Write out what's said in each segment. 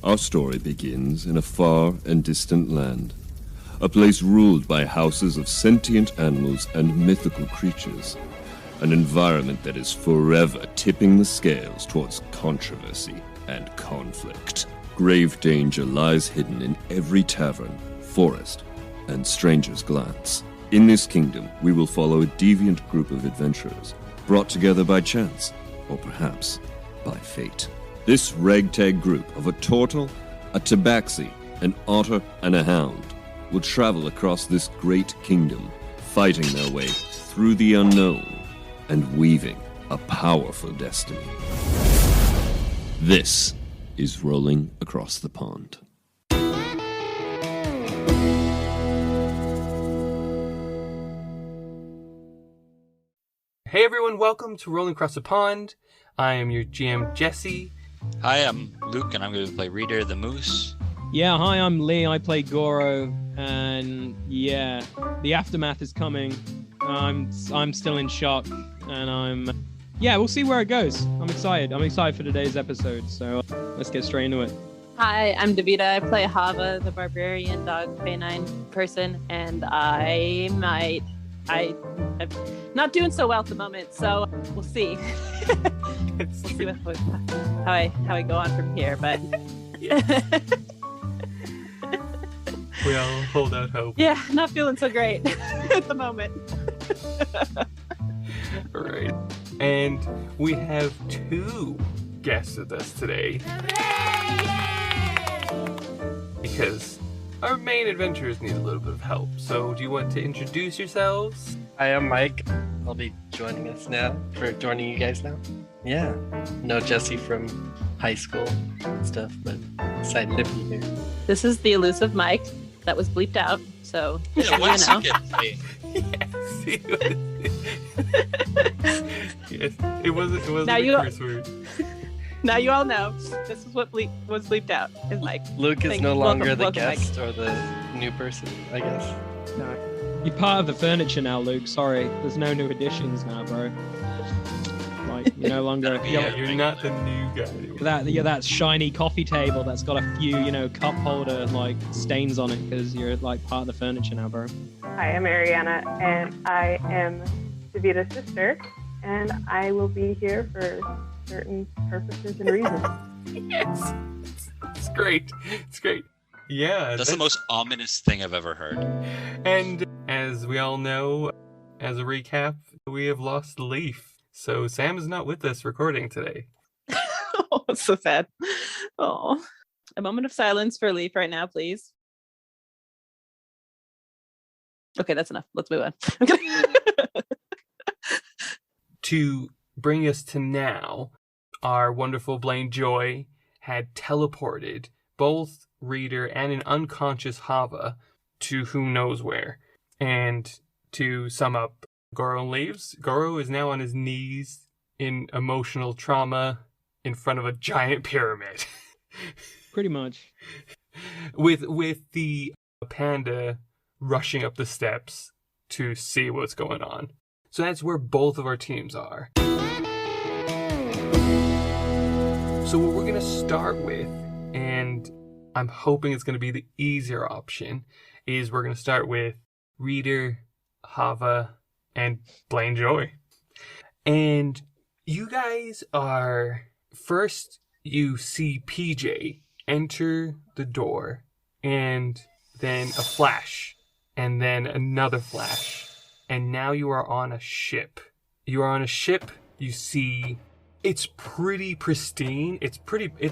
Our story begins in a far and distant land, a place ruled by houses of sentient animals and mythical creatures, an environment that is forever tipping the scales towards controversy and conflict. Grave danger lies hidden in every tavern, forest, and stranger's glance. In this kingdom, we will follow a deviant group of adventurers, brought together by chance, or perhaps by fate. This ragtag group of a turtle, a tabaxi, an otter, and a hound will travel across this great kingdom, fighting their way through the unknown and weaving a powerful destiny. This is Rolling Across the Pond. Hey everyone, welcome to Rolling Across the Pond. I am your GM, Jessie. Hi, I'm Luke, and I'm going to play Reader the Moose. Yeah, hi, I'm Lee. I play Goro, and yeah, the aftermath is coming. I'm still in shock, and we'll see where it goes. I'm excited. I'm excited for today's episode, so let's get straight into it. Hi, I'm Davita. I play Hava, the barbarian dog canine person, and I'm not doing so well at the moment, so we'll see. We'll see how I go on from here, but We all hold out hope. Yeah, not feeling so great at the moment. All right, and we have two guests with us today because our main adventurers need a little bit of help. So, do you want to introduce yourselves? Hi, I'm Mike. I'll be joining you guys now. Yeah, know Jessie from high school and stuff, but excited to be here. This is the elusive Mike that was bleeped out, so Yeah, once you know. you get paid. Yes, it wasn't Now a you- curse word. Now you all know this is what was bleeped out, is Mike. Luke is Thank no you. longer Welcome, the Mike. guest or the new person, I guess. No, you're part of the furniture now, Luke. Sorry, there's no new additions now, bro. Like, you're no longer You're not the new guy anymore. you're that shiny coffee table that's got a few, cup holder like stains on it because you're like part of the furniture now, bro. Hi, I'm Ariana, and I am Davita's sister, and I will be here for certain purposes and reasons. Yes, it's great. It's great. Yeah, That's the most ominous thing I've ever heard. And as we all know, as a recap, we have lost Leaf. So Sam is not with us recording today. Oh, it's so sad. Oh, a moment of silence for Leaf right now, please. Okay, that's enough. Let's move on. Okay. To bring us to now, our wonderful Blaine Joy had teleported both Reader and an unconscious Hava to who knows where. And to sum up, Goro leaves. Goro is now on his knees in emotional trauma in front of a giant pyramid. Pretty much. with the panda rushing up the steps to see what's going on. So that's where both of our teams are. So what we're going to start with, and I'm hoping it's going to be the easier option, is we're going to start with Reader, Hava, and Blaine Joy. And you guys are... First, you see PJ enter the door, and then a flash, and then another flash. And now you are on a ship. You are on a ship. You see, it's pretty pristine. It's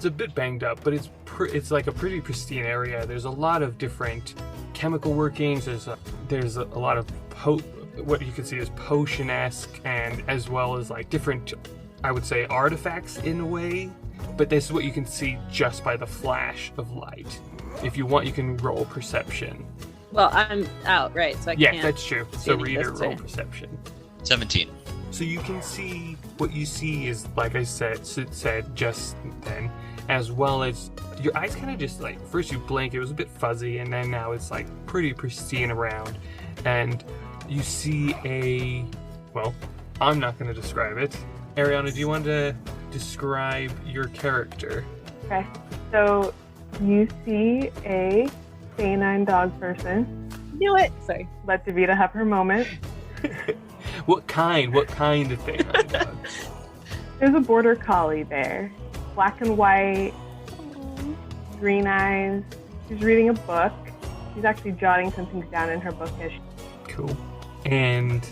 a bit banged up, but it's like a pretty pristine area. There's a lot of different chemical workings. There's a lot of what you can see is potion-esque, and as well as like different, I would say, artifacts in a way. But this is what you can see just by the flash of light. If you want, you can roll perception. Well, I'm out, right? So I can't. Yeah, that's true. So any Reader, ghosts roll there. perception. 17. So you can see, what you see is, like I said just then, as well as your eyes kind of just like, first you blink, it was a bit fuzzy, and then now it's like pretty pristine around. And you see well, I'm not going to describe it. Ariana, do you want to describe your character? Okay, so You see a canine dog person. Knew it. Sorry. Let Davita have her moment. What kind of thing are the dogs? There's a border collie there. Black and white, green eyes. She's reading a book. She's actually jotting some things down in her bookish. Cool. And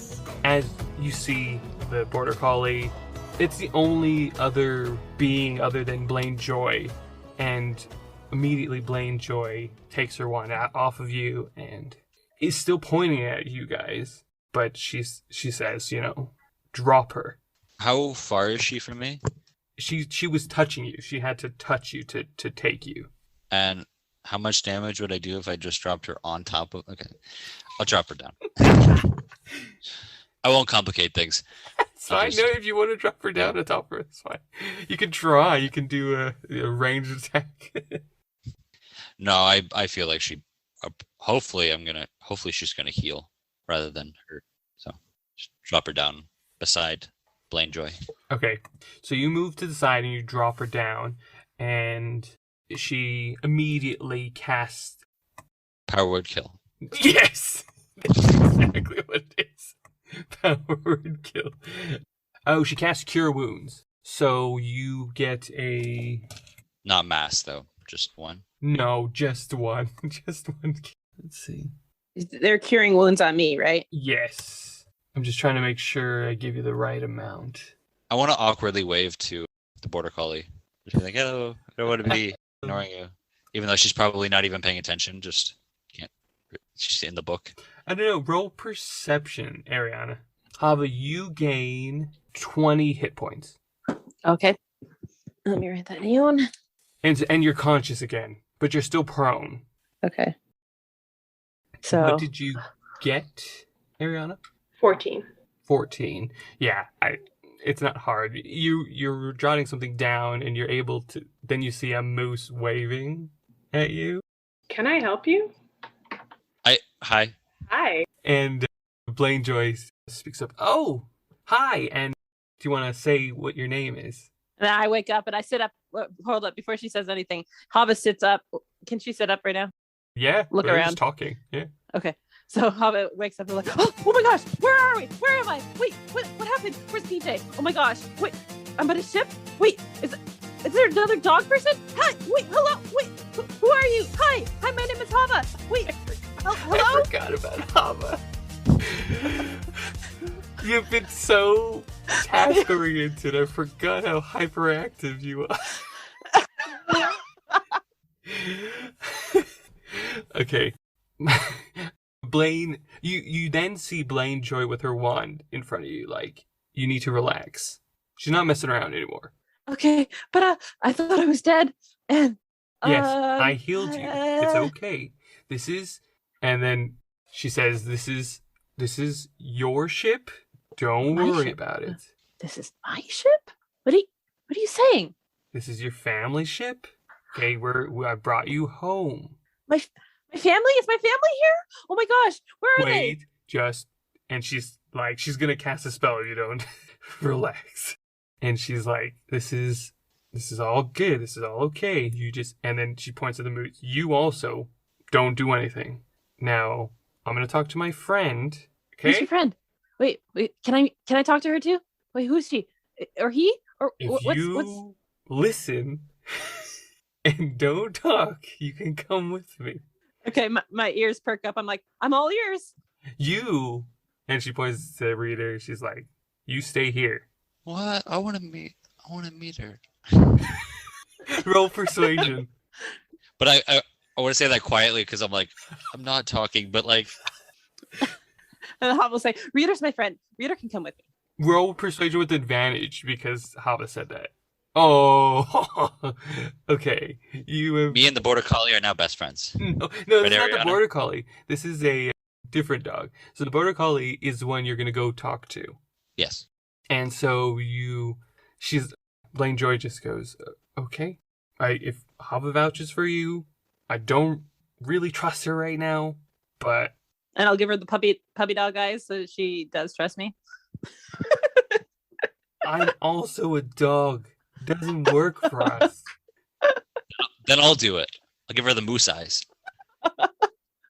as you see the border collie, it's the only other being other than Blaine Joy. And immediately Blaine Joy takes her wand off of you and is still pointing at you guys. But she says, drop her. How far is she from me? She was touching you. She had to touch you to take you. And how much damage would I do if I just dropped her on top of... Okay, I'll drop her down. I won't complicate things. It's fine. No, if you want to drop her down on top of her, it's fine. You can try. You can do a ranged attack. No, I feel like she... Hopefully she's gonna heal rather than hurt. So just drop her down beside Blaine Joy. Okay, so you move to the side and you drop her down, and she immediately casts... Power word kill. Yes! That's exactly what it is. Power word kill. Oh, she casts Cure Wounds. So you get a... Not mass, though. Just one. No, just one. Just one. Let's see. They're curing wounds on me, right? Yes. I'm just trying to make sure I give you the right amount. I want to awkwardly wave to the border collie. Just be like, hello, I don't want to be ignoring you. Even though she's probably not even paying attention, just can't. She's in the book. I don't know. Roll perception, Ariana. Hava, you gain 20 hit points. Okay. Let me write that down. And you're conscious again, but you're still prone. Okay. So what did you get, Ariana? 14. 14. Yeah, it's not hard. You're jotting something down and you're able to... Then you see a moose waving at you. Can I help you? Hi. Hi. And Blaine Joyce speaks up. Oh, hi. And do you want to say what your name is? And I wake up and I sit up. Hold up, before she says anything. Hava sits up. Can she sit up right now? Yeah. Look we're around. Just talking. Yeah. Okay. So Hava wakes up and like, oh my gosh, where are we? Where am I? Wait, what happened? Where's PJ? Oh my gosh. Wait, I'm on a ship? Wait, is there another dog person? Hi, wait, hello, wait, who are you? Hi, my name is Hava. Wait, hello? I forgot about Hava. You've been so task-oriented, I forgot how hyperactive you are. Okay. Blaine, you then see Blaine Joy with her wand in front of you, like, you need to relax. She's not messing around anymore. Okay, but I thought I was dead, and... Yes, I healed you. It's okay. This is... And then she says, this is your ship. Don't worry about it. This is my ship? What are you saying? This is your family ship. Okay, I brought you home. My family? Is my family here? Oh my gosh, where are they? Wait, and she's like, she's gonna cast a spell if you don't relax. And she's like, this is all good. This is all okay. And then she points at the moose. You also don't do anything. Now, I'm gonna talk to my friend. Okay? Who's your friend? Wait, can I talk to her too? Wait, who's she? Or he? Or if you listen and don't talk, you can come with me. Okay, my ears perk up. I'm like, I'm all ears. You, and she points to the reader. She's like, you stay here. What? I want to meet her. Roll persuasion. But I want to say that quietly because I'm like, I'm not talking, but like. And Hava will say, Reader's my friend. Reader can come with me. Roll persuasion with advantage because Hava said that. Oh, okay. Me and the border collie are now best friends. No, Right, this is not the Ariana? border collie. This is a different dog. So the border collie is the one you're going to go talk to. Yes. And so Blaine Joy just goes, okay. If Hava vouches for you, I don't really trust her right now, but... And I'll give her the puppy dog eyes so she does trust me. I'm also a dog. Doesn't work for us. Then I'll do it. I'll give her the moose eyes.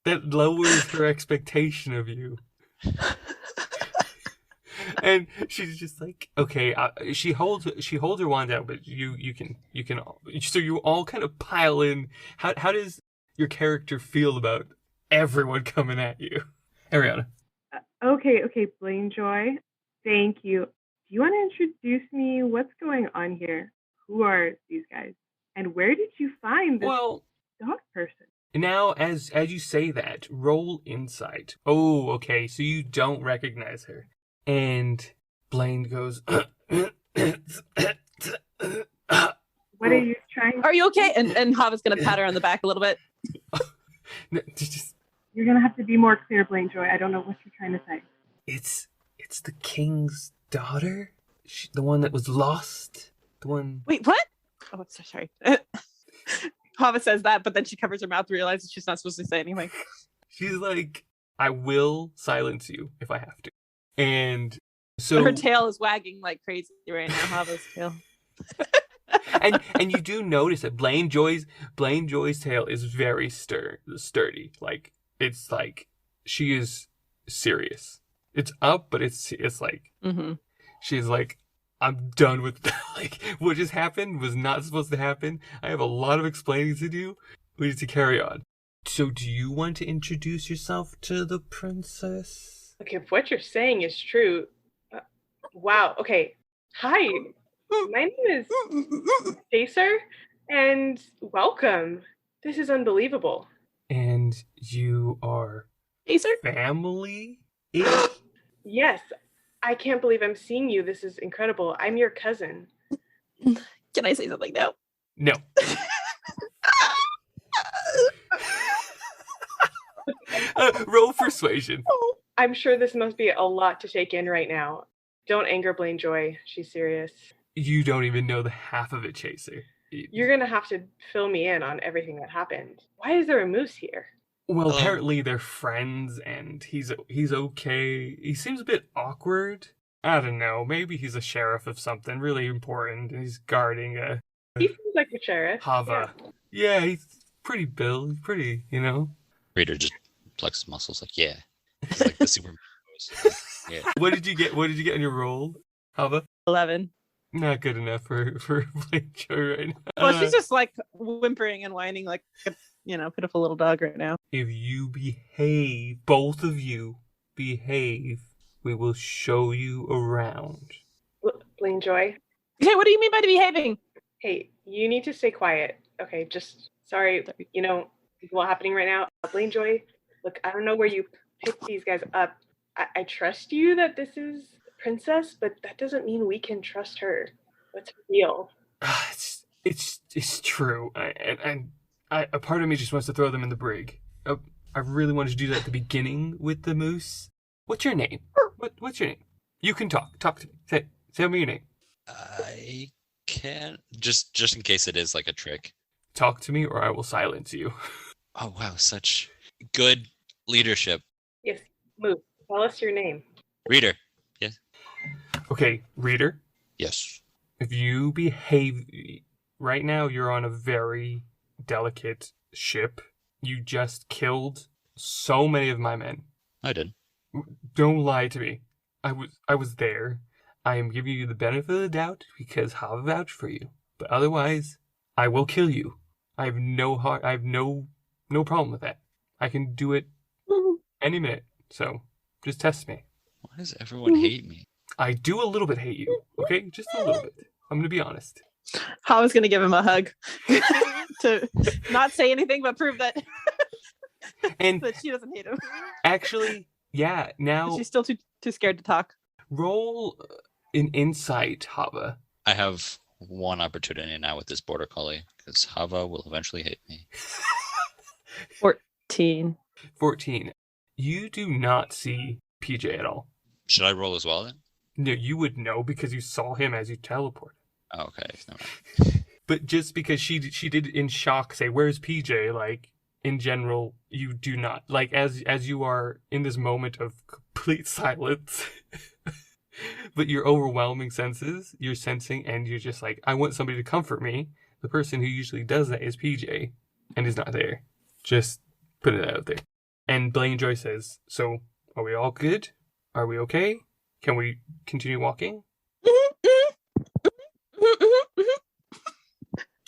That lowers her expectation of you. And she's just like, okay. She holds her wand out, but you can so you all kind of pile in. How does your character feel about everyone coming at you, Ariana? Okay, Blaine Joy. Thank you. Do you want to introduce me? What's going on here? Who are these guys? And where did you find this dog person? Now, as you say that, roll insight. Oh, okay, so you don't recognize her. And Blaine goes, What are you trying? Are you okay? And Hava's gonna pat her on the back a little bit. No, just, You're gonna have to be more clear, Blaine Joy. I don't know what you're trying to say. it's the king's daughter? The one that was lost? The one... Wait, what? Oh, so sorry. Hava says that, but then she covers her mouth and realizes she's not supposed to say anything. She's like, I will silence you if I have to. And so... Her tail is wagging like crazy right now, Hava's tail. and you do notice that Blaine Joy's tail is very sturdy. Like, it's like she is serious. It's up, but it's like she's like, I'm done with that. Like, what just happened was not supposed to happen. I have a lot of explaining to do. We need to carry on. So, do you want to introduce yourself to the princess? Okay, if what you're saying is true, wow. Okay, hi. My name is Chaser, and welcome. This is unbelievable. And you are Chaser? family? Yes, I can't believe I'm seeing you. This is incredible. I'm your cousin. Can I say something now? No. Roll persuasion. I'm sure this must be a lot to take in right now. Don't anger Blaine Joy. She's serious. You don't even know the half of it, Chaser. You're going to have to fill me in on everything that happened. Why is there a moose here? Well, apparently they're friends, and he's okay. He seems a bit awkward. I don't know. Maybe he's a sheriff of something really important, and he's guarding a... He seems like a sheriff. Hava. Yeah, he's pretty built. He's pretty, you know? Reader just flexes muscles like, yeah. It's like the Superman pose. Yeah. What did you get in your roll, Hava? 11. Not good enough for Blaine Joy right now. Well, she's just like whimpering and whining like a, pitiful little dog right now. If you behave, both of you behave, we will show you around. Blaine Joy. Okay, what do you mean by behaving? Hey, you need to stay quiet. Okay, just sorry, what's happening right now. Blaine Joy, look, I don't know where you picked these guys up. I trust you that this is Princess, but that doesn't mean we can trust her. What's real? It's true. A part of me just wants to throw them in the brig. I really wanted to do that at the beginning with the moose. What's your name? What's your name? You can talk. Talk to me. Tell me your name. I can't. Just in case it is like a trick. Talk to me or I will silence you. Oh, wow. Such good leadership. Yes, move. Tell us your name. Reader. Yes. Okay, Reader. Yes. If you behave... Right now, you're on a very delicate ship. You just killed so many of my men. I did. Don't lie to me. I was there. I am giving you the benefit of the doubt because Hava vouched for you. But otherwise, I will kill you. I have no problem with that. I can do it any minute. So just test me. Why does everyone hate me? I do a little bit hate you. Okay, just a little bit. I'm gonna be honest. Hava's gonna give him a hug to not say anything but prove that and that she doesn't hate him. Actually, yeah. Now she's still too scared to talk. Roll an insight, Hava. I have one opportunity now with this border collie because Hava will eventually hate me. 14. 14. You do not see PJ at all. Should I roll as well then? No, you would know because you saw him as you teleported. Oh, okay. Never mind. But just because she did in shock say, "Where's PJ?" Like in general, you do not like as you are in this moment of complete silence. But your overwhelming senses, you're sensing, and you're just like, I want somebody to comfort me. The person who usually does that is PJ. and he's not there. Just put it out there. And Blaine Joy says, so are we all good? Are we okay? Can we continue walking?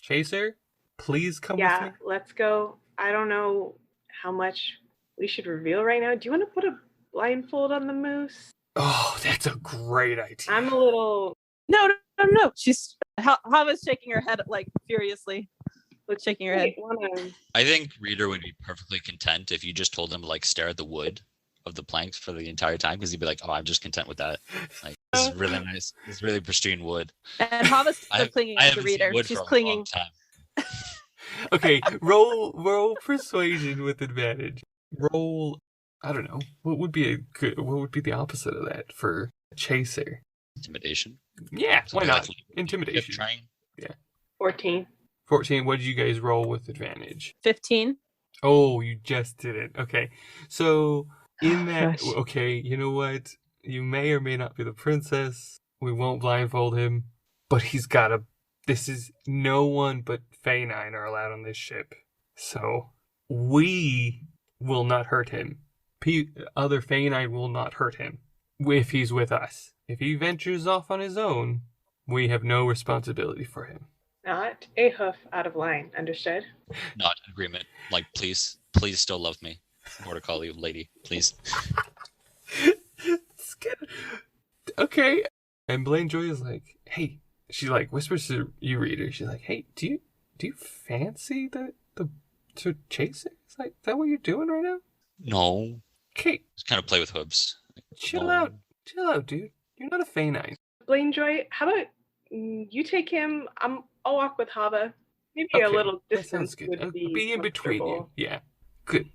Chaser, please come with me. Yeah, let's go. I don't know how much we should reveal right now. Do you want to put a blindfold on the moose? Oh, that's a great idea. I'm a little... No. She's Hava's shaking her head like furiously. Shaking her head. I think Reader would be perfectly content if you just told him to like stare at the wood of the planks for the entire time, because he'd be like, "Oh, I'm just content with that. Like, this is really nice. It's really pristine wood." And Hava's still clinging to the Reader. She's clinging. Okay, roll persuasion with advantage. Roll, I don't know. What would be the opposite of that for a Chaser? Intimidation. Yeah, Something why not? like Intimidation. Trying. Yeah. 14. 14. What did you guys roll with advantage? 15. Oh, you just did it. Okay. So in that, Gosh. okay, you know what? You may or may not be the princess. We won't blindfold him, but this is no one but Fae 9 are allowed on this ship. So we will not hurt him. Other Fae 9 will not hurt him if he's with us. If he ventures off on his own, we have no responsibility for him. Not a hoof out of line. Understood? Not agreement. Like, please still love me. More to call you lady, please. It's good. Okay. And Blaine Joy is like, hey, she like whispers to you, Reader. She's like, hey, do you fancy the to chase it? Is that what you're doing right now? No. Okay. Just kind of play with hooves. Chill out, dude. You're not a Fae 9. Blaine Joy, how about you take him? I'll walk with Hava. Maybe Okay, a little that distance sounds good. would Be in between you. comfortable. Yeah. Good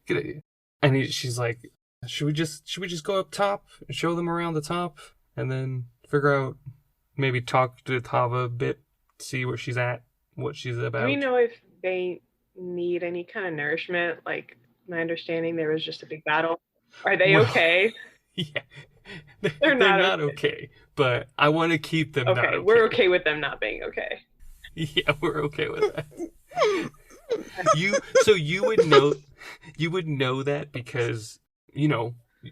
idea. And she's like, should we just go up top and show them around the top, and then figure out, maybe talk to Hava a bit, see where she's at, what she's about. Do we know if they need any kind of nourishment? Like, my understanding, there was just a big battle. Are they okay? Yeah. They're not okay, but I want to keep them not okay. We're okay with them not being okay. Yeah, we're okay with that. You would know that because,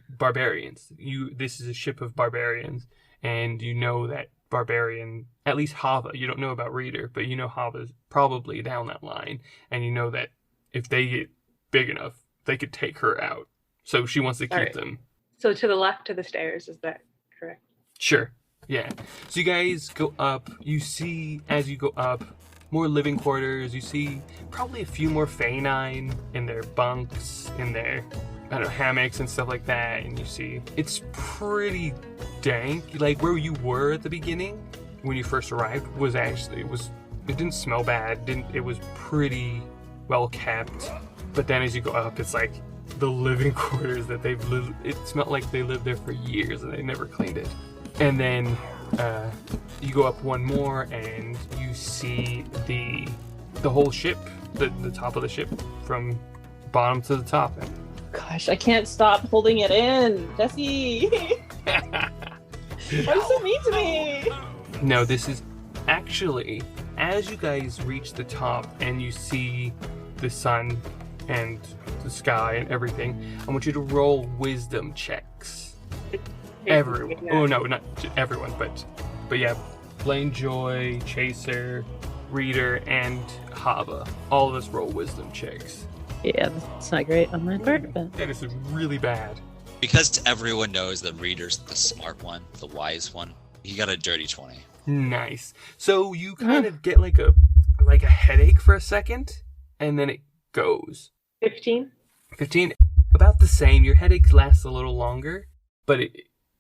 barbarians. This is a ship of barbarians, and you know that barbarian, at least Hava, you don't know about Reader, but you know Hava's probably down that line, and you know that if they get big enough, they could take her out. So she wants to keep them. So to the left of the stairs, is that correct? Sure. Yeah. So you guys go up. You see, as you go up, more living quarters. You see probably a few more Fae 9 in their bunks, in their, hammocks and stuff like that. And you see it's pretty dank. Like where you were at the beginning when you first arrived it didn't smell bad. It was pretty well kept. But then as you go up, it's like the living quarters that they've lived. It smelled like they lived there for years and they never cleaned it. And then you go up one more and you see the whole ship, the top of the ship from bottom to the top. Gosh, I can't stop holding it in. Jessie! Why are you so mean to me? No, this is actually, as you guys reach the top and you see the sun and the sky and everything, I want you to roll wisdom checks. Everyone. Oh no, not everyone, but yeah, Blaine Joy, Chaser, Reader, and Hava. All of us roll wisdom checks. Yeah, that's not great on my part, but that is really bad. Because everyone knows that Reader's the smart one, the wise one. He got a dirty 20. Nice. So you kind of get like a headache for a second, and then it goes. 15. About the same. Your headache lasts a little longer, but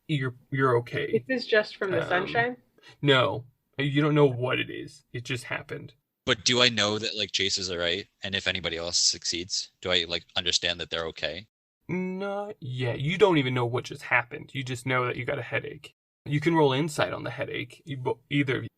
you're okay. This is just from the sunshine? No, you don't know what it is. It just happened. But do I know that like Chase's alright, and if anybody else succeeds, do I like understand that they're okay? Not yet. You don't even know what just happened. You just know that you got a headache. You can roll insight on the headache. Either of you.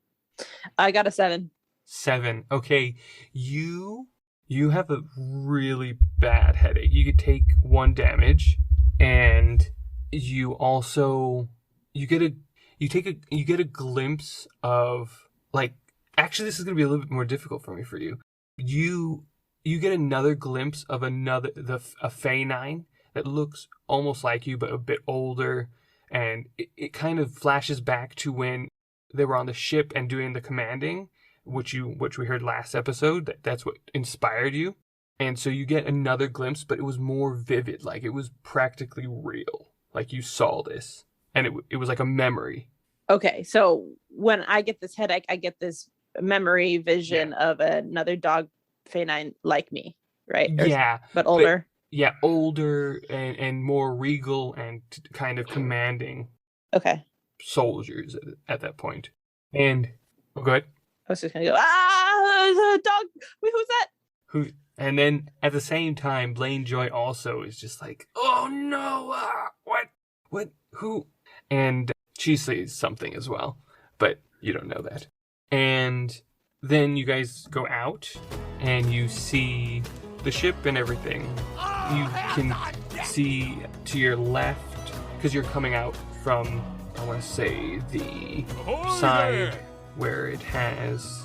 I got a 7. 7. Okay, you have a really bad headache. You could take 1 damage, and you also you get a glimpse of like. Actually, this is gonna be a little bit more difficult for you. you get another glimpse of a Fey9 that looks almost like you, but a bit older, and it kind of flashes back to when they were on the ship and doing the commanding, which we heard last episode. That's what inspired you. And so you get another glimpse, but it was more vivid, like it was practically real, like you saw this, and it was like a memory. Okay, so when I get this headache, I get this memory vision of another dog Fey9 like me, right? But older. Older and more regal and kind of commanding. Okay. Soldiers at that point. And go ahead. I was just gonna go, the dog. Wait, who's that? And then at the same time, Blaine Joy also is just like, oh no, what, who? And she says something as well, but you don't know that. And then you guys go out and you see the ship and everything. You can see to your left, because you're coming out from, I want to say, the side where it has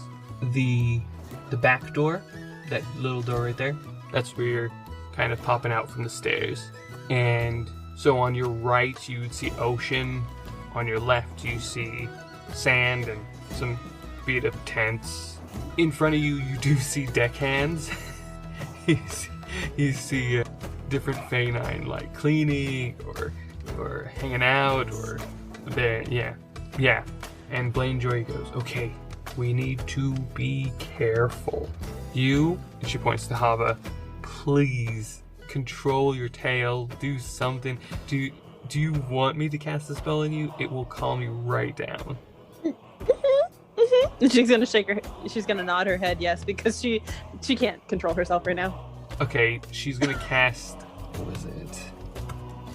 the back door, that little door right there. That's where you're kind of popping out from the stairs. And so on your right, you would see ocean. On your left, you see sand and some bit of tents. In front of you, you do see deckhands. you see different Fey9, like cleaning or hanging out or there. Yeah. And Blaine Joy goes, okay, we need to be careful. You, and she points to Hava, please control your tail, do something. Do you want me to cast a spell on you? It will calm you right down. She's gonna shake her. She's gonna nod her head yes, because she can't control herself right now. Okay, she's gonna cast. What is it?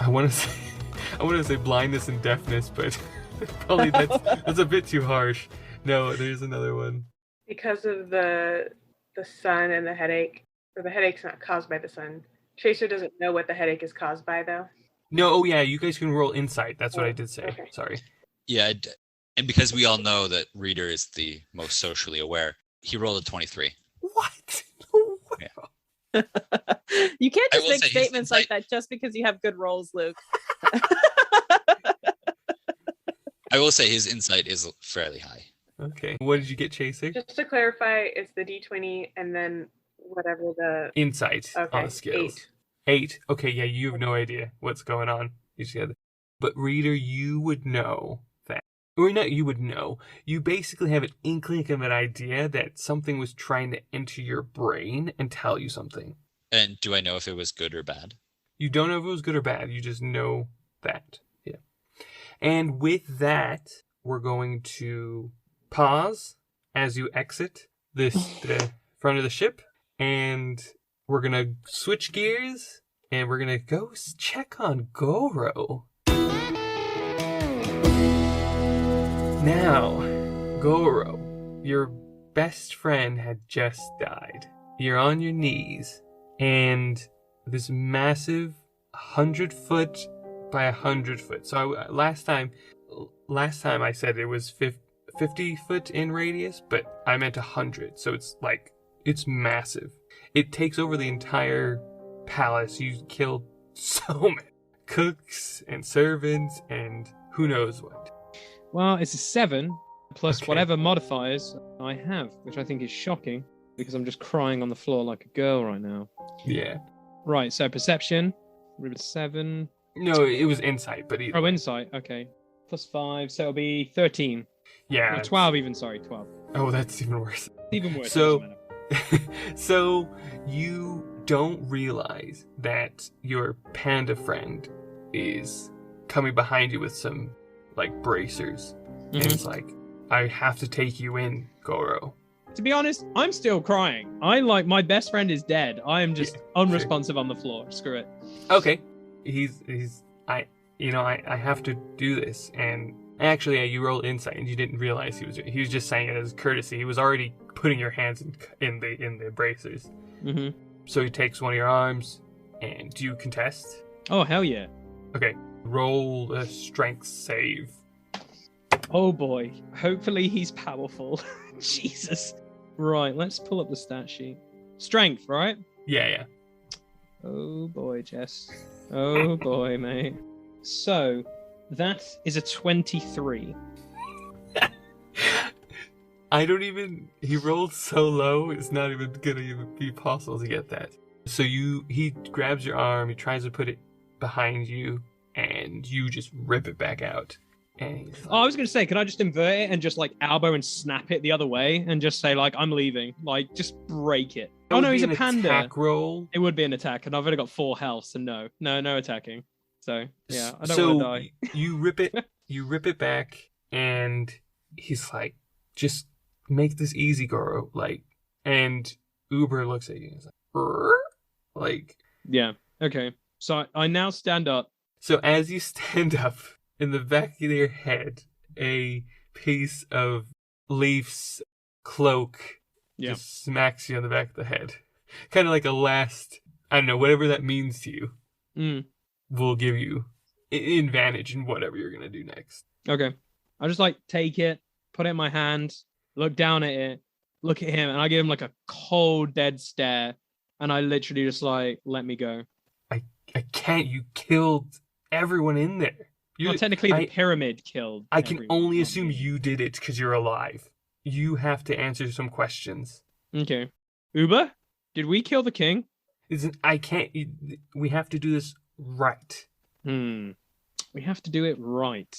I want to say blindness and deafness, but probably that's a bit too harsh. No, there's another one. Because of the sun and the headache, or the headache's not caused by the sun. Chaser doesn't know what the headache is caused by, though. No, yeah, you guys can roll insight. That's what I did say. Okay. Sorry. Yeah, and because we all know that Reader is the most socially aware, he rolled a 23. What? Yeah. You can't just make statements like that just because you have good rolls, Luke. I will say his insight is fairly high. Okay. What did you get, Chaser? Just to clarify, it's the D20 and then whatever the... Insight on the skills. 8. Okay, yeah, you have no idea what's going on. But Reader, you would know that. Or not you would know. You basically have an inkling of an idea that something was trying to enter your brain and tell you something. And do I know if it was good or bad? You don't know if it was good or bad. You just know that. Yeah. And with that, we're going to pause as you exit the front of the ship, and we're going to switch gears, and we're going to go check on Goro. Now, Goro, your best friend had just died. You're on your knees, and this massive 100-foot by 100-foot. So last time I said it was 50-foot in radius, but I meant 100. So it's massive. It takes over the entire palace. You killed so many cooks and servants and who knows what. Well, it's a 7 plus whatever modifiers I have, which I think is shocking because I'm just crying on the floor like a girl right now. Yeah. Right, so perception, 7. No, it was insight, but... Oh, insight, okay. Plus 5, so it'll be 13. Yeah. No, 12 even, sorry, 12. Oh, that's even worse. Even worse. So you don't realize that your panda friend is coming behind you with some, bracers. Mm-hmm. And it's like, I have to take you in, Goro. To be honest, I'm still crying. My best friend is dead. I am just unresponsive on the floor. Screw it. Okay. I have to do this. And actually, you rolled insight and you didn't realize he was just saying it as courtesy. He was already putting your hands in the bracers. Mm-hmm. So he takes one of your arms, and do you contest? Oh, hell yeah. Okay. Roll a strength save. Oh boy. Hopefully he's powerful. Jesus. Right, let's pull up the stat sheet. Strength, right? Yeah. Oh boy, Jess. Oh boy, mate. So that is a 23. He rolled so low, it's not even gonna even be possible to get that. So he grabs your arm, he tries to put it behind you, and you just rip it back out. And I was gonna say, can I just invert it and just like elbow and snap it the other way and just say like I'm leaving, like just break it? Oh no, he's a panda. Attack roll. It would be an attack, and I've only got 4 health, so no attacking. So yeah, I don't want to die. You rip it back, and he's like, just make this easy, Goro. Like, and Uber looks at you and is like, like, yeah, okay. So I now stand up. So as you stand up, in the back of your head, a piece of Leaf's cloak just smacks you on the back of the head. Kind of like a last, I don't know, whatever that means to you, will give you an advantage in whatever you're going to do next. Okay. I'll just like take it, put it in my hand, look down at it, look at him, and I give him like a cold, dead stare. And I literally just like, let me go. I can't. You killed everyone in there. Well, technically, the pyramid killed. I can only assume you did it because you're alive. You have to answer some questions. Okay. Uber, did we kill the king? I can't. We have to do this right. We have to do it right.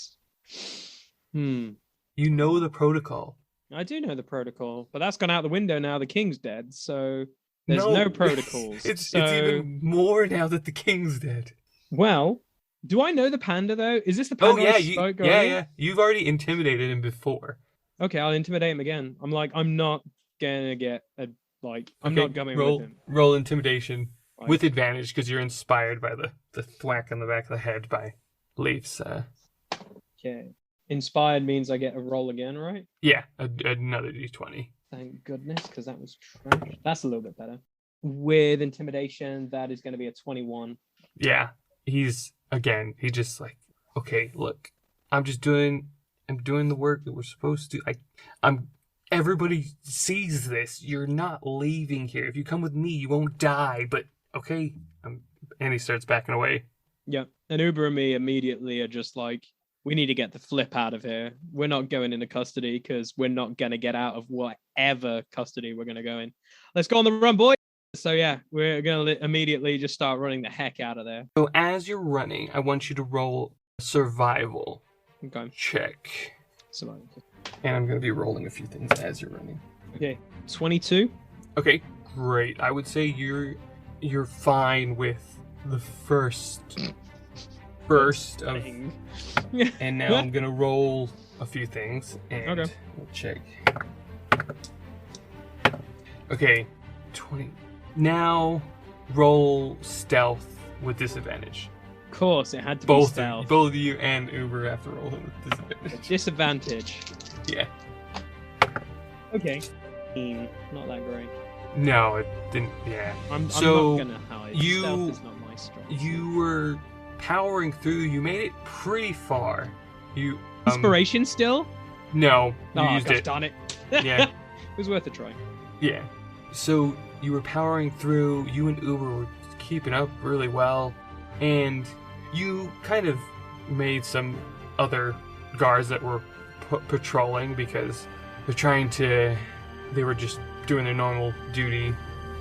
You know the protocol. I do know the protocol, but that's gone out the window now. The king's dead, so there's no protocols. It's even more now that the king's dead. Well, do I know the panda though? Is this the panda? Yeah. You've already intimidated him before. Okay, I'll intimidate him again. I'm not gonna get I'm not going with him. Roll intimidation with advantage because you're inspired by the thwack on the back of the head by Leaf's. Okay. Inspired means I get a roll again, right? Yeah, another d20. Thank goodness, because that was trash. That's a little bit better. With intimidation, that is going to be a 21. Yeah, he's just like, okay, look, I'm doing the work that we're supposed to. Everybody sees this. You're not leaving here. If you come with me, you won't die. But okay, and he starts backing away. Yeah, and Uber and me immediately are just like, we need to get the flip out of here. We're not going into custody because we're not going to get out of whatever custody we're going to go in. Let's go on the run, boy. So yeah, we're going to immediately just start running the heck out of there. So as you're running, I want you to roll survival. Okay. Check. Survival. And I'm going to be rolling a few things as you're running. Okay. 22. Okay, great. I would say you're fine with the first of, and now I'm gonna roll a few things and we'll check. Okay, 20. Now roll stealth with disadvantage. Of course, it had to be stealth. Both of you and Uber have to roll with disadvantage. Disadvantage. Yeah. Okay. Not that great. No, it didn't. Yeah. I'm not gonna hide. Stealth is not my strength. You were powering through. You made it pretty far. You inspiration still? No, you used it. Darn it. Yeah. It was worth a try. Yeah. So you were powering through. You and Uber were keeping up really well, and you kind of made some other guards that were patrolling because they were just doing their normal duty.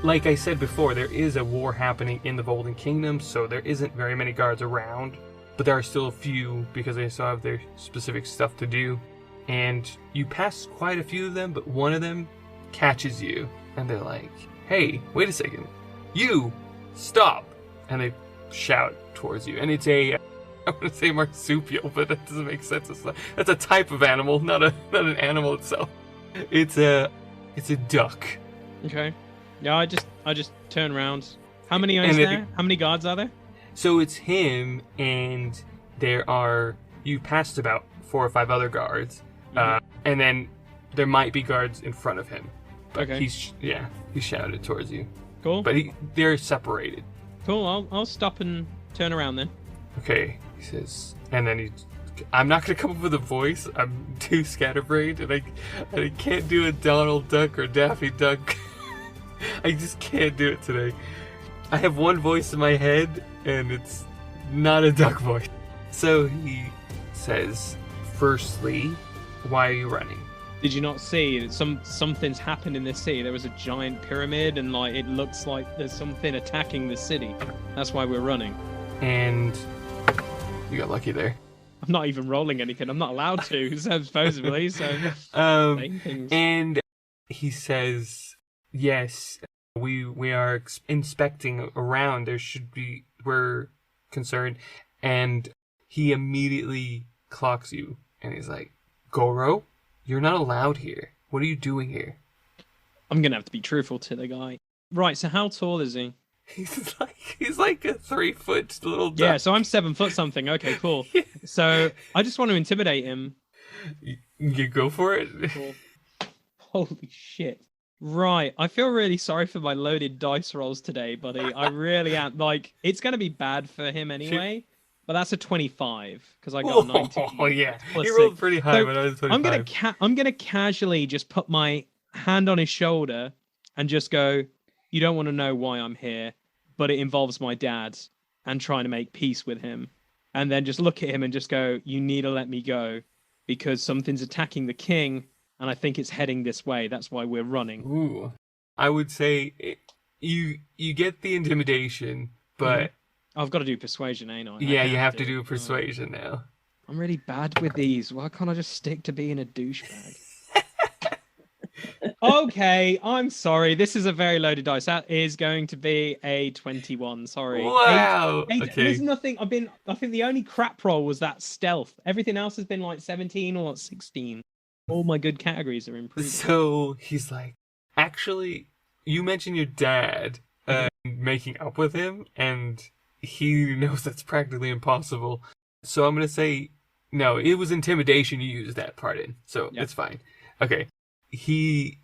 Like I said before, there is a war happening in the Golden Kingdom, so there isn't very many guards around, but there are still a few because they still have their specific stuff to do. And you pass quite a few of them, but one of them catches you, and they're like, hey, wait a second. You, stop! And they shout towards you. And it's I want to say marsupial, but that doesn't make sense. That's a type of animal, not an animal itself. It's a duck. Okay. Yeah, I just turn around. How many is there? How many guards are there? So it's him, and you passed about 4 or 5 other guards, and then there might be guards in front of him. But okay. He shouted towards you. Cool. But they're separated. Cool. I'll stop and turn around then. Okay, he says, and then I'm not gonna come up with a voice. I'm too scatterbrained, and I can't do a Donald Duck or Daffy Duck. I just can't do it today. I have one voice in my head, and it's not a duck voice. So he says, firstly, why are you running? Did you not see that something's happened in this city? There was a giant pyramid, and like it looks like there's something attacking the city. That's why we're running. And you got lucky there. I'm not even rolling anything. I'm not allowed to, supposedly. So, and he says, yes, we are inspecting around. We're concerned. And he immediately clocks you, and he's like, Goro, you're not allowed here. What are you doing here? I'm gonna have to be truthful to the guy. Right. So how tall is he? He's like a 3-foot little duck. Yeah, so I'm 7 foot something. Okay, cool. Yeah. So I just want to intimidate him. You go for it. Cool. Holy shit. Right, I feel really sorry for my loaded dice rolls today, buddy. I really am. Like, it's going to be bad for him anyway, but that's a 25, because I got 19. Oh, yeah. He +6. rolled pretty high, So but I was 25. I'm gonna casually just put my hand on his shoulder and just go, you don't want to know why I'm here, but it involves my dad and trying to make peace with him. And then just look at him and just go, you need to let me go because something's attacking the king and I think it's heading this way. That's why we're running. Ooh. I would say you get the intimidation, but... I've got to do persuasion, ain't I? Yeah, you have to do persuasion now. I'm really bad with these. Why can't I just stick to being a douchebag? Okay, I'm sorry. This is a very loaded dice. That is going to be a 21. Sorry. Wow. Eight. Okay. There's nothing. I think the only crap roll was that stealth. Everything else has been like 17 or 16. All my good categories are improved. So he's like, actually, you mentioned your dad making up with him, and he knows that's practically impossible. So I'm going to say, no, it was intimidation you used that part in. So it's fine. Okay. He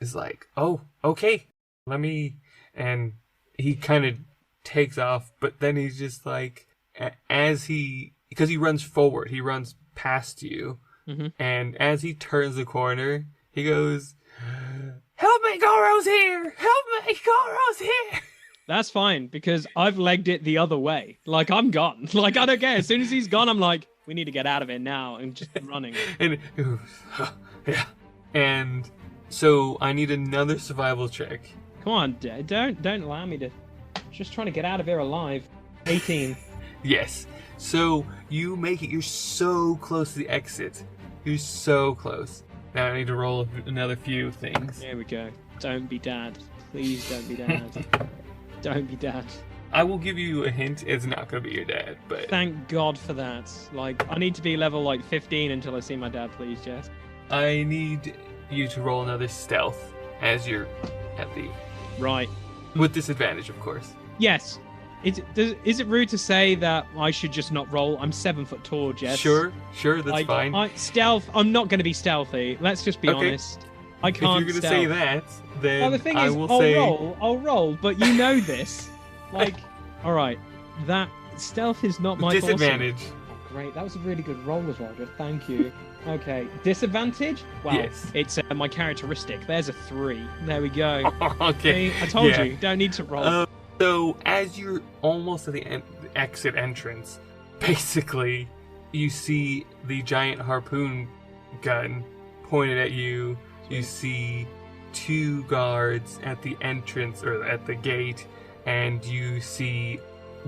is like, oh, okay, let me, and he kind of takes off, but then he's just like, because he runs forward, he runs past you, and as he turns the corner, he goes, help me, Goro's here! Help me, Goro's here! That's fine, because I've legged it the other way. Like, I'm gone. Like, I don't care. As soon as he's gone, I'm like, we need to get out of here now, and just running. And yeah. And so I need another survival check. Come on, don't allow me to. Just trying to get out of here alive. 18. Yes. So you make it. You're so close to the exit. You're so close. Now I need to roll another few things. There we go. Don't be dad. Please don't be dad. Don't be dad. I will give you a hint. It's not going to be your dad, but... Thank God for that. Like, I need to be level, 15 until I see my dad, please, Jess. I need you to roll another stealth as you're at the... Right. With disadvantage, of course. Yes. Is it rude to say that I should just not roll? I'm 7 foot tall, Jess. Sure, that's fine. Stealth, I'm not going to be stealthy. Let's just be honest. I can't If you're going to say that, then the thing I is, will I'll roll, but you know this. All right, that stealth is not my disadvantage. Oh, great, that was a really good roll as well. Good, thank you. Okay, disadvantage. Wow, yes. It's my characteristic. There's a 3. There we go. Okay, see, I told you, don't need to roll. So as you're almost at the exit entrance, basically, you see the giant harpoon gun pointed at you. You see 2 guards at the entrance or at the gate. And you see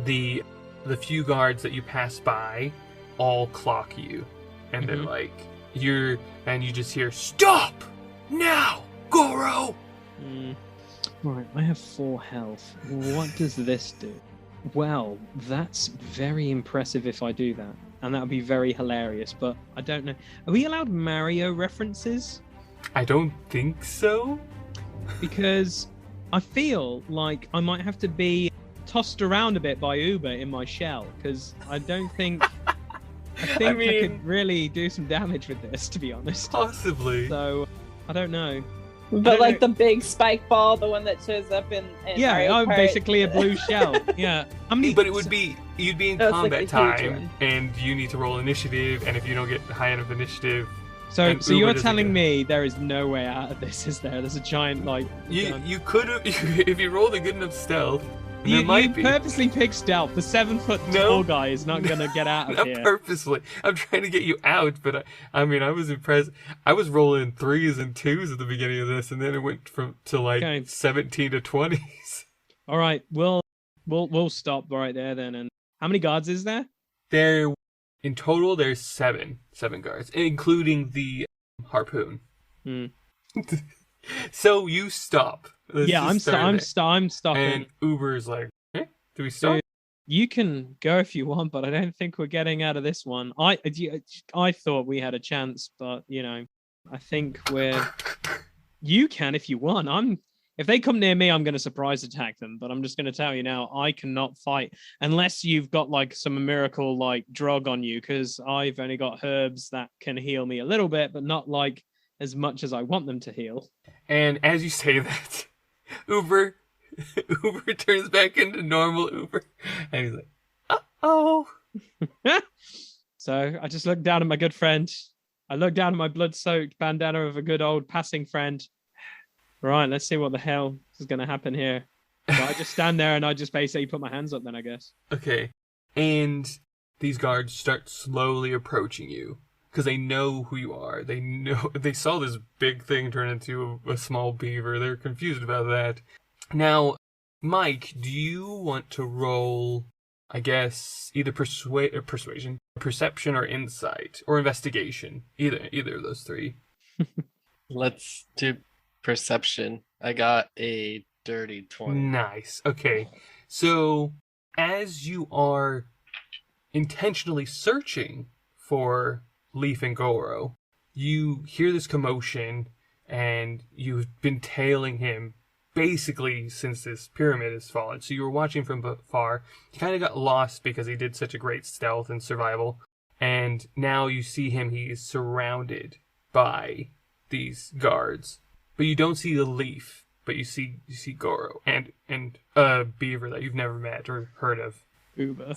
the few guards that you pass by all clock you. And they're like, you just hear, stop! Now! Goro! Right, I have 4 health. What does this do? Well, that's very impressive if I do that. And that would be very hilarious, but I don't know. Are we allowed Mario references? I don't think so. Because... I feel like I might have to be tossed around a bit by Uber in my shell, because I don't think... I could really do some damage with this, to be honest. Possibly. So, I don't know. But like the big spike ball, the one that shows up in Mario I'm Kart. basically a blue shell. Yeah. But it would be... You'd be in combat like time, and you need to roll initiative, and if you don't get high enough initiative, So Uber you're doesn't telling get- me there is no way out of this, is there? There's a giant, like... gun. You could have, if you rolled a good enough stealth, You, there might you be. purposely picked stealth. The 7-foot No. tall guy is not going to get out of Not here. purposely. I'm trying to get you out, but I mean, I was impressed. I was rolling 3s and 2s at the beginning of this, and then it went to like Okay. 17 to 20s. All right, we'll stop right there then. And how many guards is there? In total, there's seven guards, including the harpoon. Hmm. So you stop. Let's Yeah, just start there. I'm stopping. And Uber's like, do we stop? Dude, you can go if you want, but I don't think we're getting out of this one. I thought we had a chance, but I think you can if you want. If they come near me, I'm going to surprise attack them. But I'm just going to tell you now, I cannot fight unless you've got like some miracle like drug on you, because I've only got herbs that can heal me a little bit, but not like as much as I want them to heal. And as you say that, Uber turns back into normal Uber, and he's like, "Uh-oh." So I just looked down at my good friend. I looked down at my blood-soaked bandana of a good old passing friend. Right, let's see what the hell is going to happen here. So I just stand there and I just basically put my hands up then, I guess. Okay. And these guards start slowly approaching you because they know who you are. They saw this big thing turn into a small beaver. They're confused about that. Now, Mike, do you want to roll, I guess, either persuasion, perception, or insight, or investigation? Either of those three. Let's do perception. I got a dirty 20. Nice. Okay. So, as you are intentionally searching for Leaf and Goro, you hear this commotion, and you've been tailing him basically since this pyramid has fallen. So you were watching from afar. He kind of got lost because he did such a great stealth and survival. And now you see him, he is surrounded by these guards. But you don't see the Leaf, but you see Goro and a beaver that you've never met or heard of. Uber.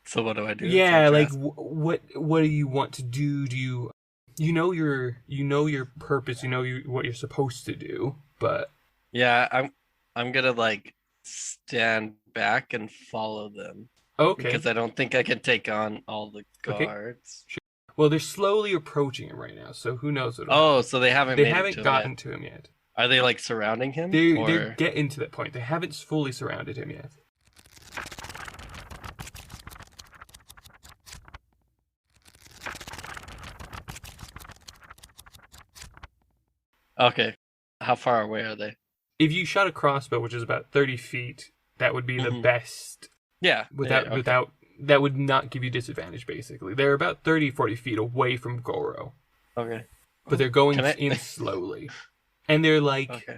So what do I do? Yeah, like what do you want to do? Do you know your purpose? You know what you're supposed to do, but yeah, I'm gonna like stand back and follow them. Okay. Because I don't think I can take on all the guards. Okay. Sure. Well, they're slowly approaching him right now, so who knows what? So they haven't gotten to him yet. Are they like surrounding him? They're getting to that point. They haven't fully surrounded him yet. Okay. How far away are they? If you shot a crossbow, which is about 30 feet, that would be the best. Yeah. Without that would not give you disadvantage, basically. They're about 30, 40 feet away from Goro. Okay. But they're going in slowly. And they're like,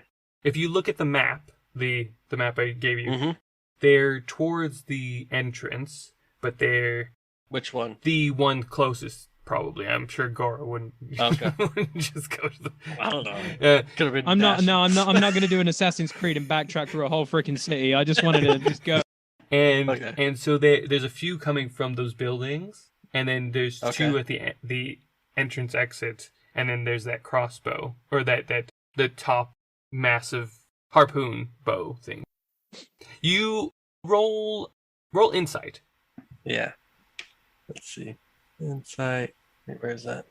if you look at the map, the map I gave you, they're towards the entrance, but they're... Which one? The one closest, probably. I'm sure Goro wouldn't, wouldn't just go to the... I don't know. Could have been I'm not going to do an Assassin's Creed and backtrack through a whole freaking city. I just wanted to just go. And so there's a few coming from those buildings, and then there's two at the entrance exit, and then there's that crossbow, or the top massive harpoon bow thing. You roll insight. Yeah. Let's see. Insight. Where's that?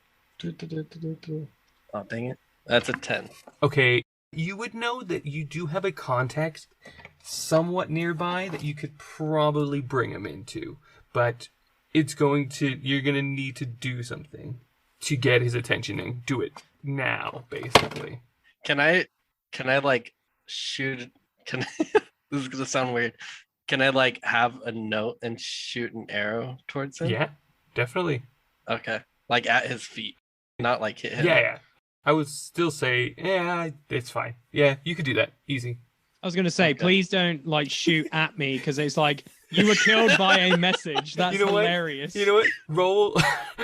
Oh, dang it. That's a 10. Okay. You would know that you do have a context somewhat nearby that you could probably bring him into, but you're going to need to do something to get his attention, and do it now, basically. Can I like shoot? This is gonna sound weird. Can I like have a note and shoot an arrow towards him? Yeah, definitely. Okay, like at his feet, not like hit him. Yeah. I would still say, it's fine. Yeah, you could do that. Easy. I was going to say, please don't like shoot at me, because it's like you were killed by a message. That's hilarious. You know what?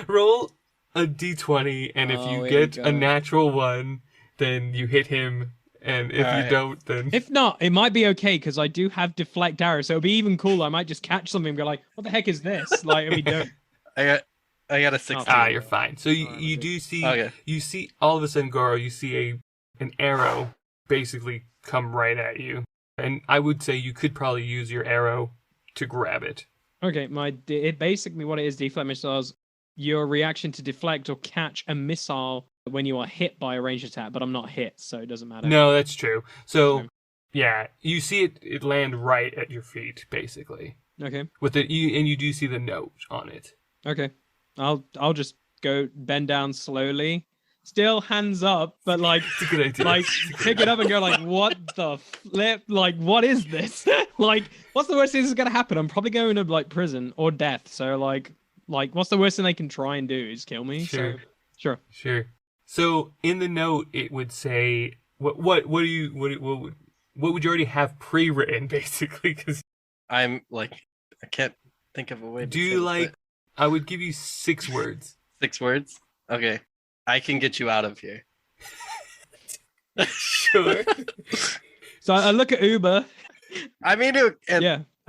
Roll a d20, and if you get a natural one, then you hit him, and if you don't, then... If not, it might be okay, because I do have deflect arrows, so it'll be even cooler. I might just catch something and go like, what the heck is this? Like, it'll be dope. I I got a 16. You're fine. So you do see, Okay. you see all of a sudden, Goro, you see an arrow basically come right at you. And I would say you could probably use your arrow to grab it. Okay, it basically what it is, deflect missiles, your reaction to deflect or catch a missile when you are hit by a ranged attack, but I'm not hit, so it doesn't matter. No, that's true. So, yeah, you see it land right at your feet, basically. Okay. And you do see the note on it. Okay. I'll just go bend down slowly. Still hands up, but like, It's a good idea. like pick it up and go like, what the flip? Like, what is this? Like, what's the worst thing that's gonna happen? I'm probably going to like prison or death. So like, what's the worst thing they can try and do? Is kill me? Sure. So, Sure. So in the note, it would say, what would you already have pre-written, basically? Because I'm like, I can't think of a way to do say you it, like? I would give you 6 words. but 6 words? Okay. I can get you out of here. Sure. so I look at Uber. I mean, I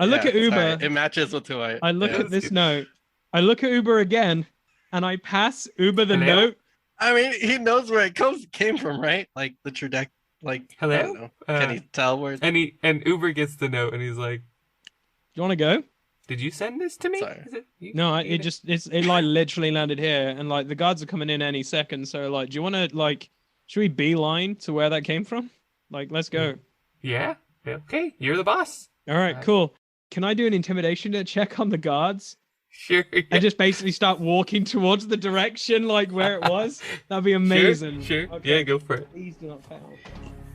look at Uber. sorry, it matches with who I look at this note. I look at Uber again, and I pass Uber the Hello? Uh, note. I mean, he knows where it came from, right? Like the trajectory. Like, Hello? I don't know. Can he tell where? And Uber gets the note, and he's like, Do you want to go? "Did you send this to me?" Sorry. Is it you? No, You it like literally landed here, and like the guards are coming in any second. So like, do you want to like, should we beeline to where that came from? Like, let's go. Yeah. Okay. You're the boss. All right, cool. Can I do an intimidation check on the guards? Sure. Yeah. I just basically start walking towards the direction like where it was. That'd be amazing. Sure. Okay. Yeah. Go for it. Please do not fail.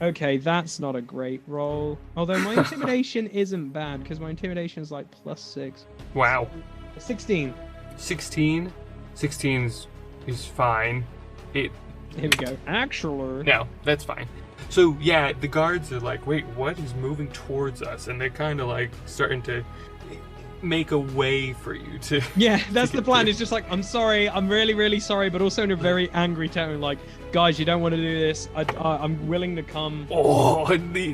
Okay, that's not a great roll. Although my intimidation isn't bad because my intimidation is like +6. Wow. 16. 16. 16 is fine. Here we go. Actually. No, that's fine. So yeah, the guards are like, wait, what is moving towards us? And they're kind of like starting to make a way for you to. Yeah, that's the plan. It's just like, I'm sorry, I'm really, really sorry, but also in a very angry tone. Like, guys, you don't want to do this. I'm willing to come. Oh, and the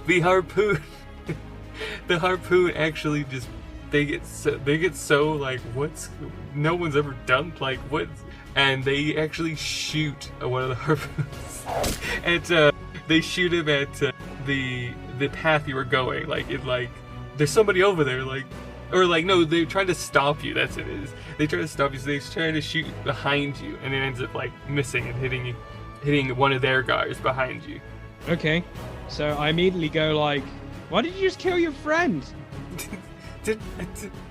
the harpoon, the harpoon actually just they get so like no one's ever done like what, and they actually shoot one of the harpoons, and they shoot him at the path you were going. Like it like. There's somebody over there, like, or like, no, they're trying to stop you. That's what it is. They try to stop you, so they're trying to shoot behind you, and it ends up like missing and hitting one of their guards behind you. Okay, so I immediately go like, why did you just kill your friend?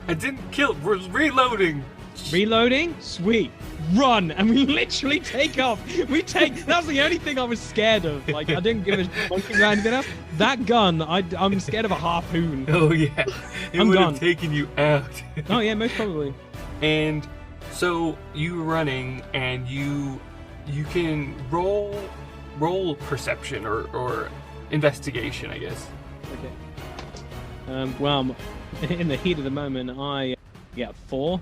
I didn't kill. We're reloading. Reloading? Sweet. Run! And we literally take off. That was the only thing I was scared of. Like, I didn't give a monkey around anything else. That gun, I'm scared of a harpoon. Oh, yeah. It would have taken you out. Oh, yeah, most probably. And so you running, and you can roll perception or investigation, I guess. Okay. Well, in the heat of the moment, I get 4.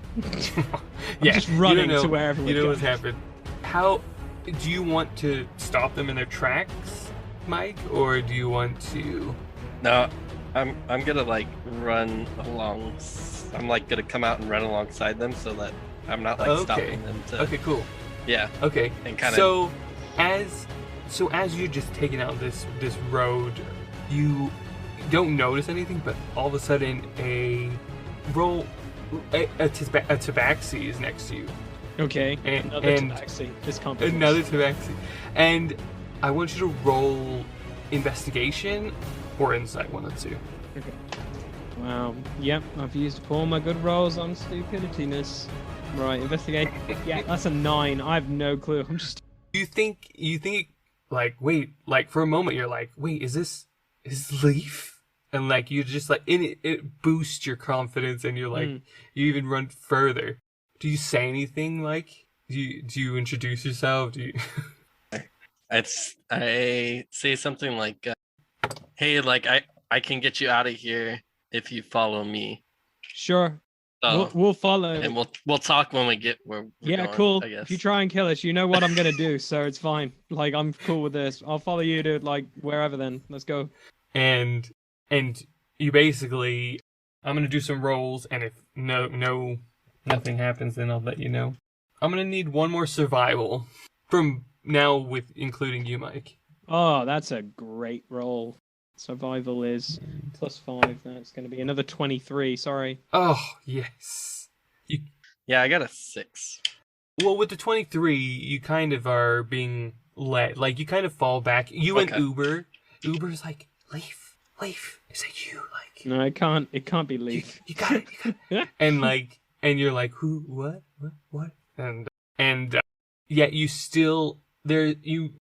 Yeah, just running to wherever we go. You know go. what's happened. How do you want to stop them in their tracks, Mike, or do you want to? No, I'm gonna like run along. I'm like gonna come out and run alongside them so that I'm not like stopping them. Okay, cool. Yeah. Okay. And kind of. So as you're just taking out this road, you don't notice anything, but all of a sudden a tabaxi is next to you. Okay. Another tabaxi. This can't be another tabaxi. And I want you to roll investigation or insight, one of the two. Okay. Wow. Yep, I've used all my good rolls on stupidityness. Right, investigate. Yeah, that's a 9. I have no clue. I'm just. You think like, wait, like for a moment you're like, wait, is this Leaf? And like you just like it boosts your confidence, and you're like you even run further. Do you say anything like? Do you introduce yourself? Do you? I say something like, "Hey, like I can get you out of here if you follow me." Sure. So, we'll follow. And we'll talk when we get where we're going, cool. I guess. If you try and kill us, you know what I'm gonna do, so it's fine. Like I'm cool with this. I'll follow you to like wherever. Then let's go. And you basically, I'm gonna do some rolls, and if no nothing happens, then I'll let you know. I'm gonna need one more survival from now, with including you, Mike. Oh, that's a great roll. Survival is +5. That's going to be another 23. Sorry. Oh, yes. Yeah, I got a 6. Well, with the 23, you kind of are being led. Like, you kind of fall back. You and Uber. Uber's like, Leaf, is it you? Like, no, it can't. It can't be Leaf. You got it. And you're like, who? What? And yet you still there.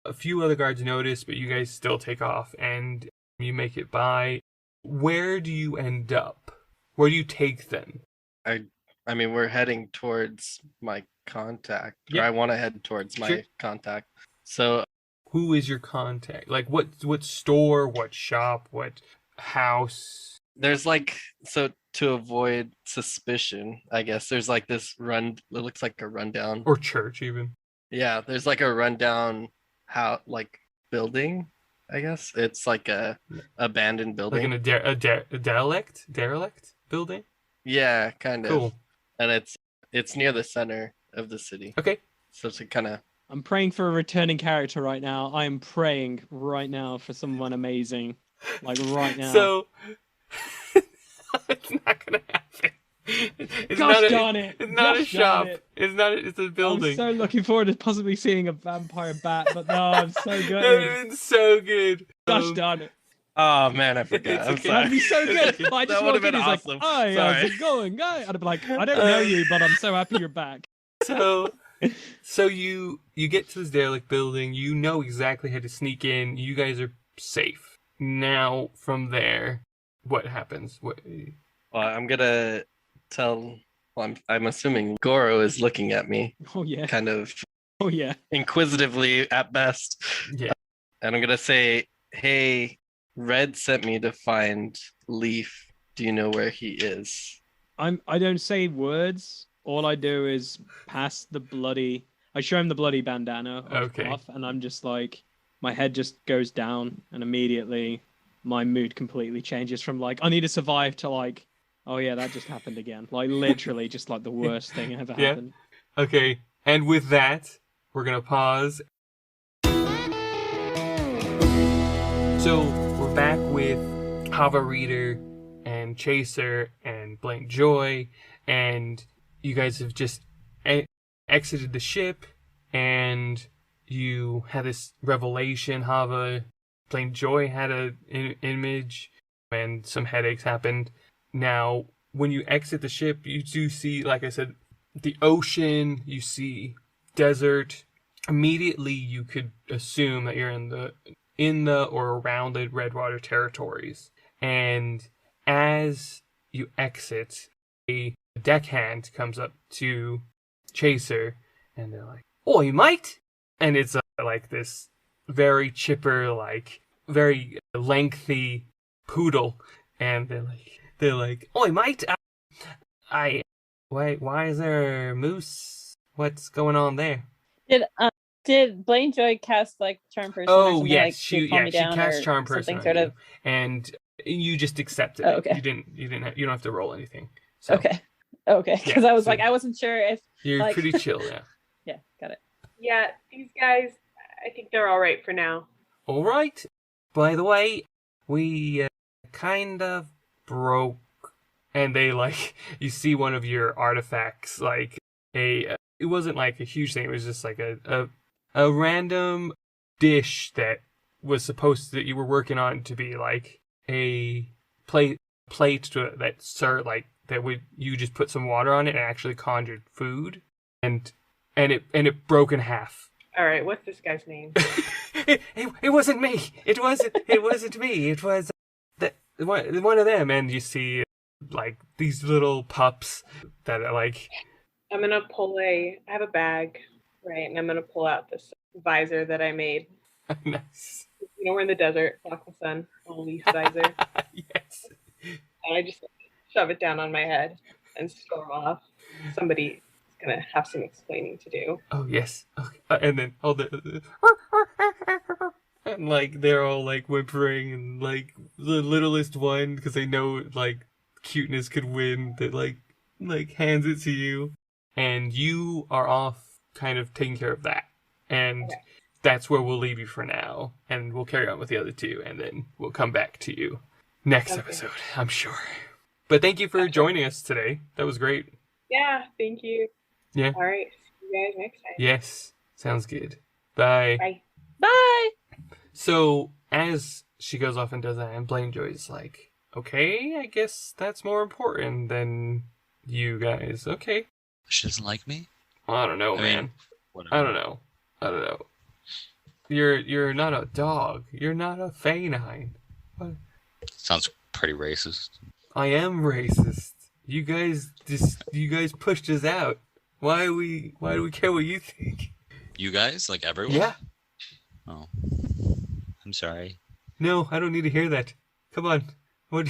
A few other guards notice, but you guys still take off and you make it by. Where do you end up? Where do you take them? I mean, we're heading towards my contact. Yeah. Or I want to head towards my contact. So, who is your contact? Like, what store? What shop? What house? There's like, so to avoid suspicion, I guess there's like this it looks like a rundown, or church even. Yeah, there's like a rundown building. I guess it's like a abandoned building, like a derelict building. Yeah, kind of. Cool. And it's near the center of the city. Okay. So it's kind of. I'm praying for a returning character right now. I am praying right now for someone amazing, like right now. So it's not gonna happen. Gosh darn it! It's not a shop. It's a building. I'm so looking forward to possibly seeing a vampire bat, but no, I'm so good. That would have been so good. Gosh darn it! Oh man, I forgot. I'm sorry. That'd be so good. I just walk in, he's awesome. like, "Hi, how's it going, guy?" I'd be like, "I don't know you, but I'm so happy you're back." So you get to this derelict building. You know exactly how to sneak in. You guys are safe. Now from there, what happens? Well, I'm gonna tell. Well, I'm assuming Goro is looking at me. Oh yeah. Kind of. Oh yeah. Inquisitively at best. Yeah. And I'm gonna say, "Hey, Red sent me to find Leaf. Do you know where he is?" I don't say words. All I do is pass the bloody. I show him the bloody bandana of cloth, and I'm just like, my head just goes down, and immediately my mood completely changes from like, I need to survive to like, oh yeah, that just happened again. Like literally, just like the worst thing ever happened. Okay, and with that, we're gonna pause. So we're back with Hava Reader and Chaser and Blank Joy, and you guys have just exited the ship, and you had this revelation. Hava, Blank Joy had an image, and some headaches happened. Now, when you exit the ship, you do see, like I said, the ocean, you see desert. Immediately, you could assume that you're in the or around the Redwater territories. And as you exit, a deckhand comes up to Chaser, and they're like, "Oi, mate!" And it's like this very chipper, like very lengthy poodle, and they're like, "Oi, mate! Why is there a moose? What's going on there?" Did Blaine Joy cast like charm person? Oh or yes, like, she cast charm person on you, and you just accepted it. Okay. You don't have to roll anything. So. Okay, because I was like, I wasn't sure if you're pretty chill, yeah. Yeah, got it. Yeah, these guys, I think they're all right for now. All right. By the way, we kind of broke, and they you see one of your artifacts, like it wasn't like a huge thing. It was just like a random dish that was supposed that you were working on to be like a plate that served you just put some water on it and actually conjured food, and it broke in half. All right, what's this guy's name? It wasn't me. It wasn't me. It was one of them. And you see like these little pups that are like. I'm gonna I have a bag, right, and I'm gonna pull out this visor that I made. Nice. You know, we're in the desert, block the sun, a leaf visor. Yes. And I just shove it down on my head and storm off. Somebody's gonna have some explaining to do. Oh yes. Okay. And then all the and like they're all like whimpering, and like the littlest one, because they know like cuteness could win. That like like hands it to you, and you are off kind of taking care of that. And that's where we'll leave you for now, and we'll carry on with the other two, and then we'll come back to you next episode, I'm sure. But thank you for joining us today. That was great. Yeah, thank you. Yeah. All right. See you guys next time. Yes. Sounds good. Bye. Bye. Bye. So, as she goes off and does that, and Blame Joy's like, okay, I guess that's more important than you guys. Okay. She doesn't like me? I don't know, man. I don't know. You're not a dog. You're not a feline. What? Sounds pretty racist. I am racist. You guys pushed us out. Why do we care what you think? You guys? Like everyone? Yeah. Oh. I'm sorry. No, I don't need to hear that. Come on. What?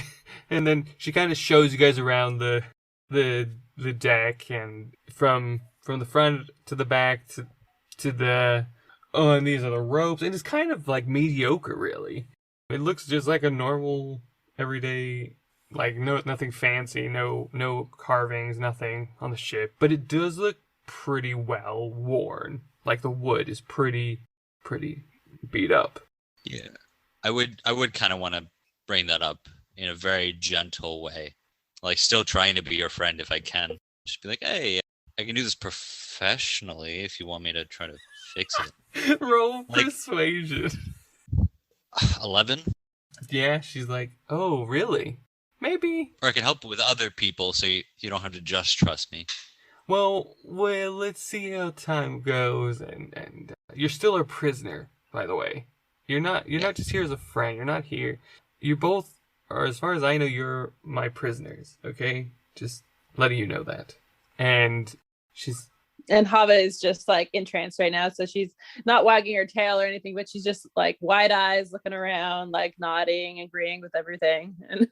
And then she kind of shows you guys around the deck, and from the front to the back to the and these are the ropes, and it's kind of like mediocre, really. It looks just like a normal everyday, like nothing fancy, no carvings, nothing on the ship, but it does look pretty well worn. Like the wood is pretty beat up. Yeah. I would kind of want to bring that up in a very gentle way. Like, still trying to be your friend if I can. Just be like, hey, I can do this professionally if you want me to try to fix it. Roll persuasion. 11? Yeah, she's like, oh, really? Maybe. Or I can help with other people so you don't have to just trust me. Well, let's see how time goes, and you're still a prisoner, by the way. You're not just here as a friend. You're not here. You both are, as far as I know, you're my prisoners, okay? Just letting you know that. And Hava is just like entranced right now, so she's not wagging her tail or anything, but she's just like wide eyes looking around, like nodding, agreeing with everything. And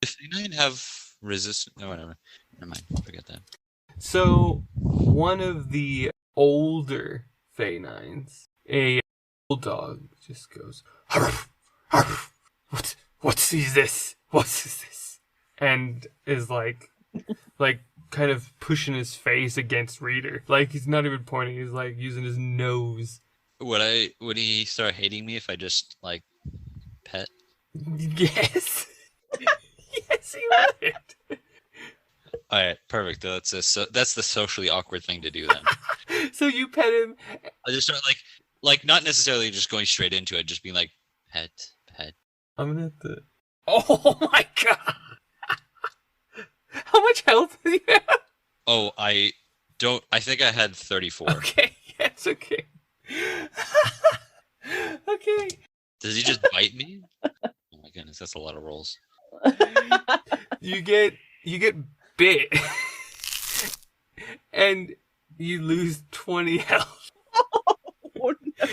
If they don't have resistance, no, whatever. Never mind. Forget that. So, one of the older Fae-Nines, a bulldog, just goes, "Arf, arf, what's this? What's this?" And is like kind of pushing his face against Reader. Like, he's not even pointing, he's like using his nose. Would he start hating me if I just like pet? Yes. Yes, he would. All right, perfect. That's the socially awkward thing to do then. So you pet him. I just start like not necessarily just going straight into it, just being like pet. I'm gonna have to. Oh my god! How much health do you have? Oh, I think I had 34. Okay, yes, okay. Okay. Does he just bite me? Oh my goodness, that's a lot of rolls. You get bit, and you lose 20 health. oh no.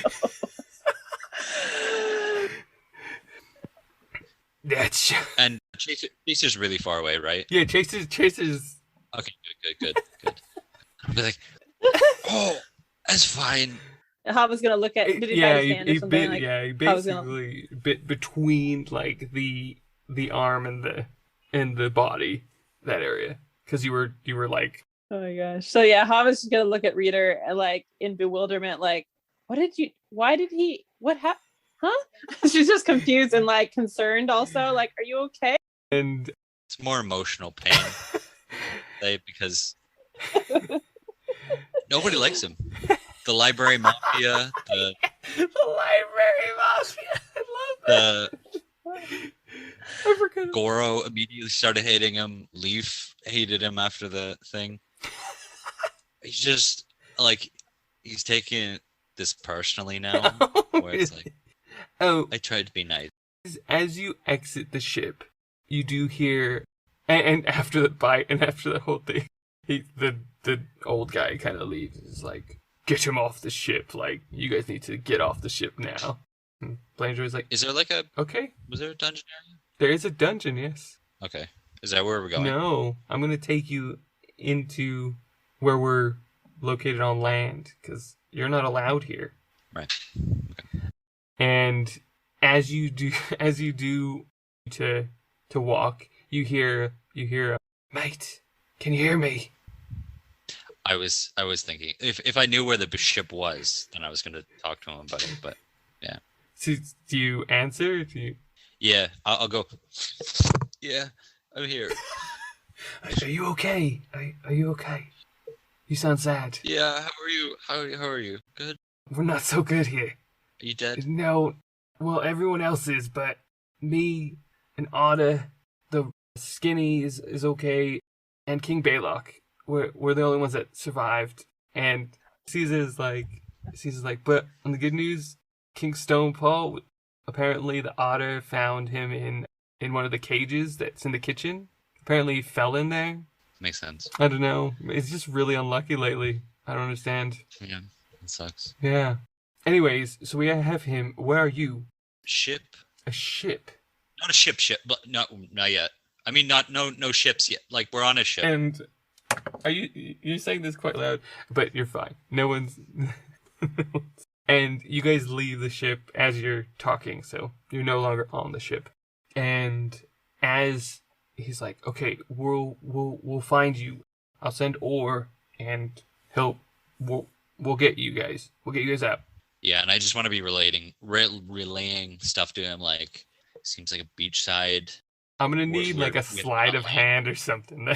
That's And Chase is really far away, right? yeah. Chase is. Okay, good. I'll be like, oh, that's fine. Hava's gonna look at. Did he bite his hand or something? He basically bit between like the arm and the body, that area, because you were like. Oh my gosh! So yeah, Hava's just gonna look at Reader and like in bewilderment, like, what happened? Huh? She's just confused and like concerned also, like, are you okay? And it's more emotional pain, because nobody likes him. The library mafia, the library mafia. I love that. I forgot. Goro immediately started hating him. Leaf hated him after the thing. He's just like, he's taking this personally now, where it's like, I tried to be nice. As you exit the ship, you do hear, and after the bite and after the whole thing, the old guy kind of leaves. He's like, get him off the ship. Like, you guys need to get off the ship now. And Blanjoy's like, is there like a... Okay. Was there a dungeon area? There is a dungeon, yes. Okay. Is that where we're going? No, I'm going to take you into where we're located on land, because you're not allowed here. Right. Okay. And as you do to walk, you hear, mate, can you hear me? I was thinking if I knew where the ship was, then I was going to talk to him about it. But yeah. So, do you answer? Yeah, I'll go. Yeah, I'm here. Are you okay? Are you okay? You sound sad. Yeah, how are you? How are you? Good. We're not so good here. Are you dead? No. Well, everyone else is, but me and Otta, the skinny is okay, and King Baylock, we're the only ones that survived. And Caesar's like, but on the good news, King Stone Paul, apparently the otter found him in one of the cages that's in the kitchen. Apparently he fell in there. Makes sense. I don't know. It's just really unlucky lately. I don't understand. Yeah, it sucks. Yeah. Anyways, so we have him. Where are you? Ship? A ship. Not a ship, but not yet. I mean, no ships yet. Like, we're on a ship. And you're saying this quite loud, but you're fine. No one's... And you guys leave the ship as you're talking, so you're no longer on the ship. And as he's like, okay, we'll find you. I'll send Orr, and we'll get you guys. We'll get you guys out. Yeah, and I just want to be relaying stuff to him, like, seems like a beachside. I'm gonna need like a sleight of hand or something.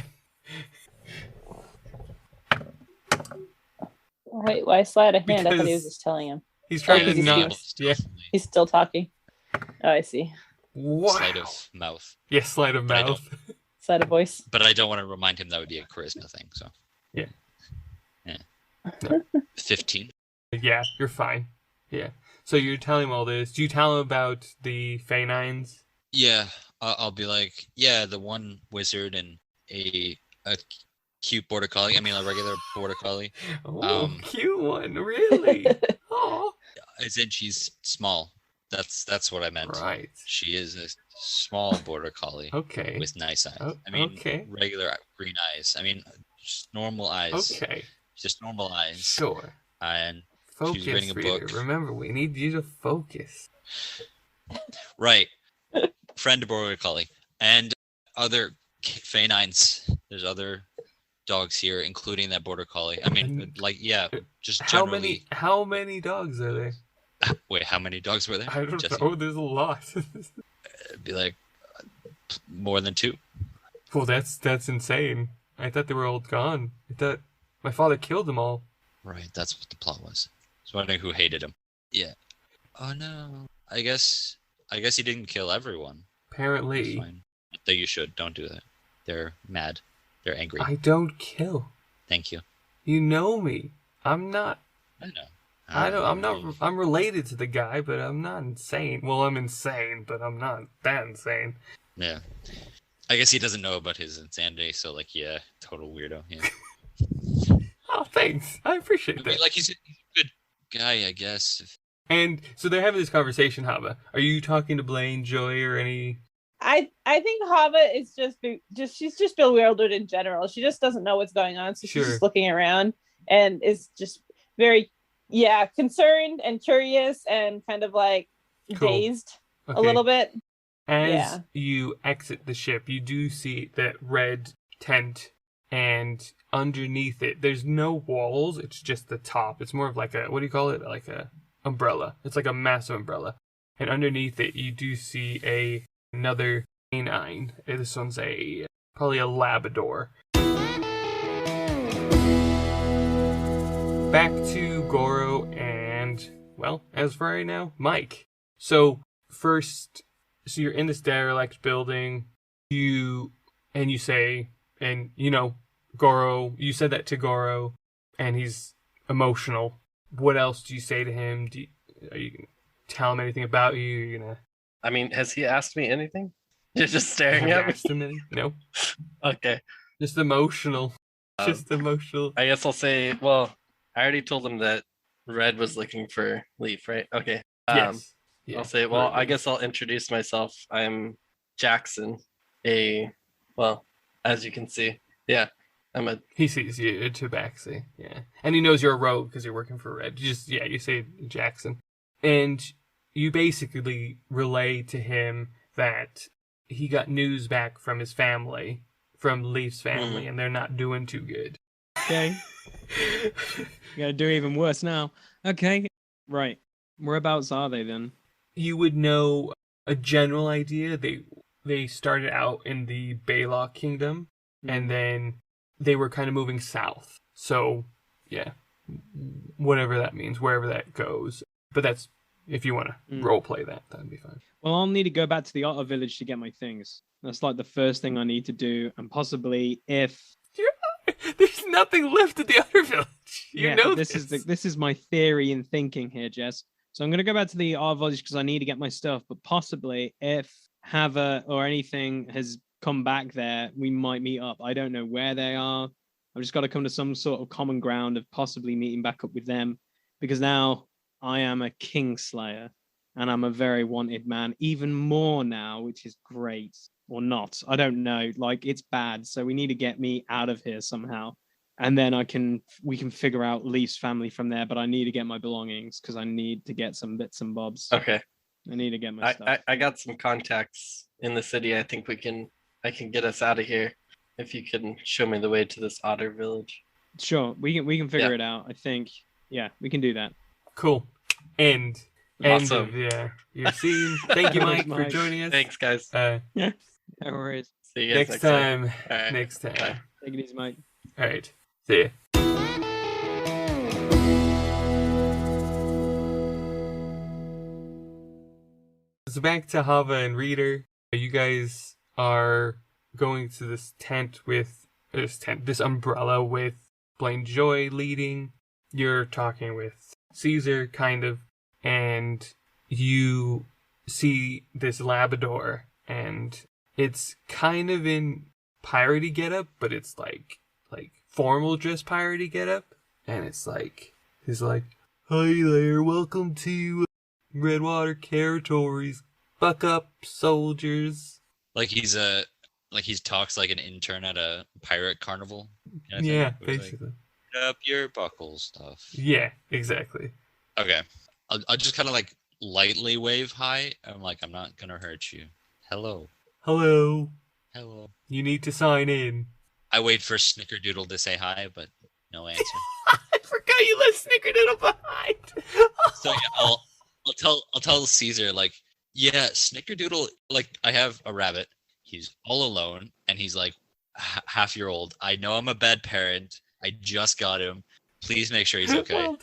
Wait, why sleight of hand? I thought he was just telling him. He's trying to not. Yeah. He's still talking. Oh, I see. Wow. Sleight of mouth. Yes, sleight of mouth. Sleight of voice. But I don't want to remind him that would be a charisma thing, so. Yeah. No. 15. Yeah, you're fine. Yeah. So you're telling him all this. Do you tell him about the Faenines? Yeah, I'll be like, yeah, the one wizard and a cute border collie. I mean, a regular border collie. Oh, cute one, really? Oh. As in, she's small. That's what I meant. Right. She is a small border collie. Okay. With nice eyes. Oh, I mean, okay. regular green eyes. I mean, just normal eyes. Okay. Just normal eyes. Sure. And focus, she's reading a book. Remember, we need you to focus. Right. Friend border collie and other Faenines. There's other dogs here, including that border collie. I mean, like, yeah, just generally. How many dogs are there? Wait, how many dogs were there? I don't know. There's a lot. It'd be like more than 2. Well, that's insane. I thought they were all gone. I thought my father killed them all. Right, that's what the plot was. I was wondering who hated him. Yeah. Oh no. I guess he didn't kill everyone. Apparently. Fine. Though you should. Don't do that. They're mad. They're angry. I don't kill. Thank you. You know me. I'm not. I know. I'm not. I'm related to the guy, but I'm not insane. Well, I'm insane, but I'm not that insane. Yeah. I guess he doesn't know about his insanity, so like, yeah, total weirdo. Yeah. Oh, thanks. I appreciate that. I mean, like, he's a good guy, I guess. And so they're having this conversation, Hava. Are you talking to Blaine, Joy, or any? I think Hava is she's just bewildered in general. She just doesn't know what's going on, so she's just looking around and is just very concerned and curious and kind of like dazed a little bit. As you exit the ship, you do see that red tent, and underneath it, there's no walls. It's just the top. It's more of like a, what do you call it? Like a umbrella. It's like a massive umbrella. And underneath it, you do see another canine. This one's probably a Labrador. Back to Goro and, well, as for right now, Mike. So first, you're in this derelict building. You say, and you know, Goro, you said that to Goro, and he's emotional. What else do you say to him? Are you gonna tell him anything about you? Are you gonna? I mean, has he asked me anything? You're just staring at me. Asked him anything? No. Okay. Just emotional. Just emotional. I guess I'll say. Well, I already told him that Red was looking for Leaf, right? Okay. Yes. Yeah, I'll say. Well, I guess I'll introduce myself. I'm Jaxon. Well, as you can see, yeah. He sees you, a tabaxi, yeah. And he knows you're a rogue because you're working for Red. You say Jaxon. And you basically relay to him that he got news back from his family, from Leaf's family, and they're not doing too good. Okay. You gotta do even worse now. Okay. Right. Whereabouts are they then? You would know a general idea. They started out in the Baylock Kingdom, and then they were kind of moving south. So, yeah, whatever that means, wherever that goes. But that's, if you want to role play that, that'd be fine. Well, I'll need to go back to the Otter Village to get my things. That's like the first thing I need to do, and possibly if there's nothing left at the Otter Village. You know this is my theory and thinking here, Jess. So I'm gonna go back to the Otter Village because I need to get my stuff. But possibly if Hava or anything has come back there, we might meet up. I don't know where they are. I've just got to come to some sort of common ground of possibly meeting back up with them, because now I am a Kingslayer and I'm a very wanted man, even more now, which is great. Or not, I don't know. Like, it's bad, so we need to get me out of here somehow, and then we can figure out Leaf's family from there. But I need to get my belongings because I need to get some bits and bobs. Okay. I need to get my stuff. I got some contacts in the city. I think I can get us out of here if you can show me the way to this Otter Village. Sure, we can figure it out. I think, yeah, we can do that. Cool. End Awesome. of your scene. Thank you, Mike, for joining us. Thanks, guys. Yeah. No worries. See you guys Next time. Right. Next time. Bye. Take it easy, Mike. All right. See ya. So back to Hava and Reader. You guys are going to this this umbrella with Blaine Joy leading. You're talking with Caesar, kind of, and you see this Labrador, and it's kind of in piratey getup, but it's like formal dress piratey getup, and he's like, "Hi there, welcome to Redwater Territories. Buck up, soldiers." Like he talks like an intern at a pirate carnival. Yeah, basically. Like, up your buckle stuff. Yeah, exactly. Okay, I'll just kind of like lightly wave hi. I'm like, I'm not gonna hurt you. Hello. Hello. Hello. You need to sign in. I wait for Snickerdoodle to say hi, but no answer. I forgot you left Snickerdoodle behind. So yeah, I'll tell Caesar, like, yeah, Snickerdoodle, like, I have a rabbit. He's all alone, and he's like half year old. I know I'm a bad parent. I just got him. Please make sure he's okay. Well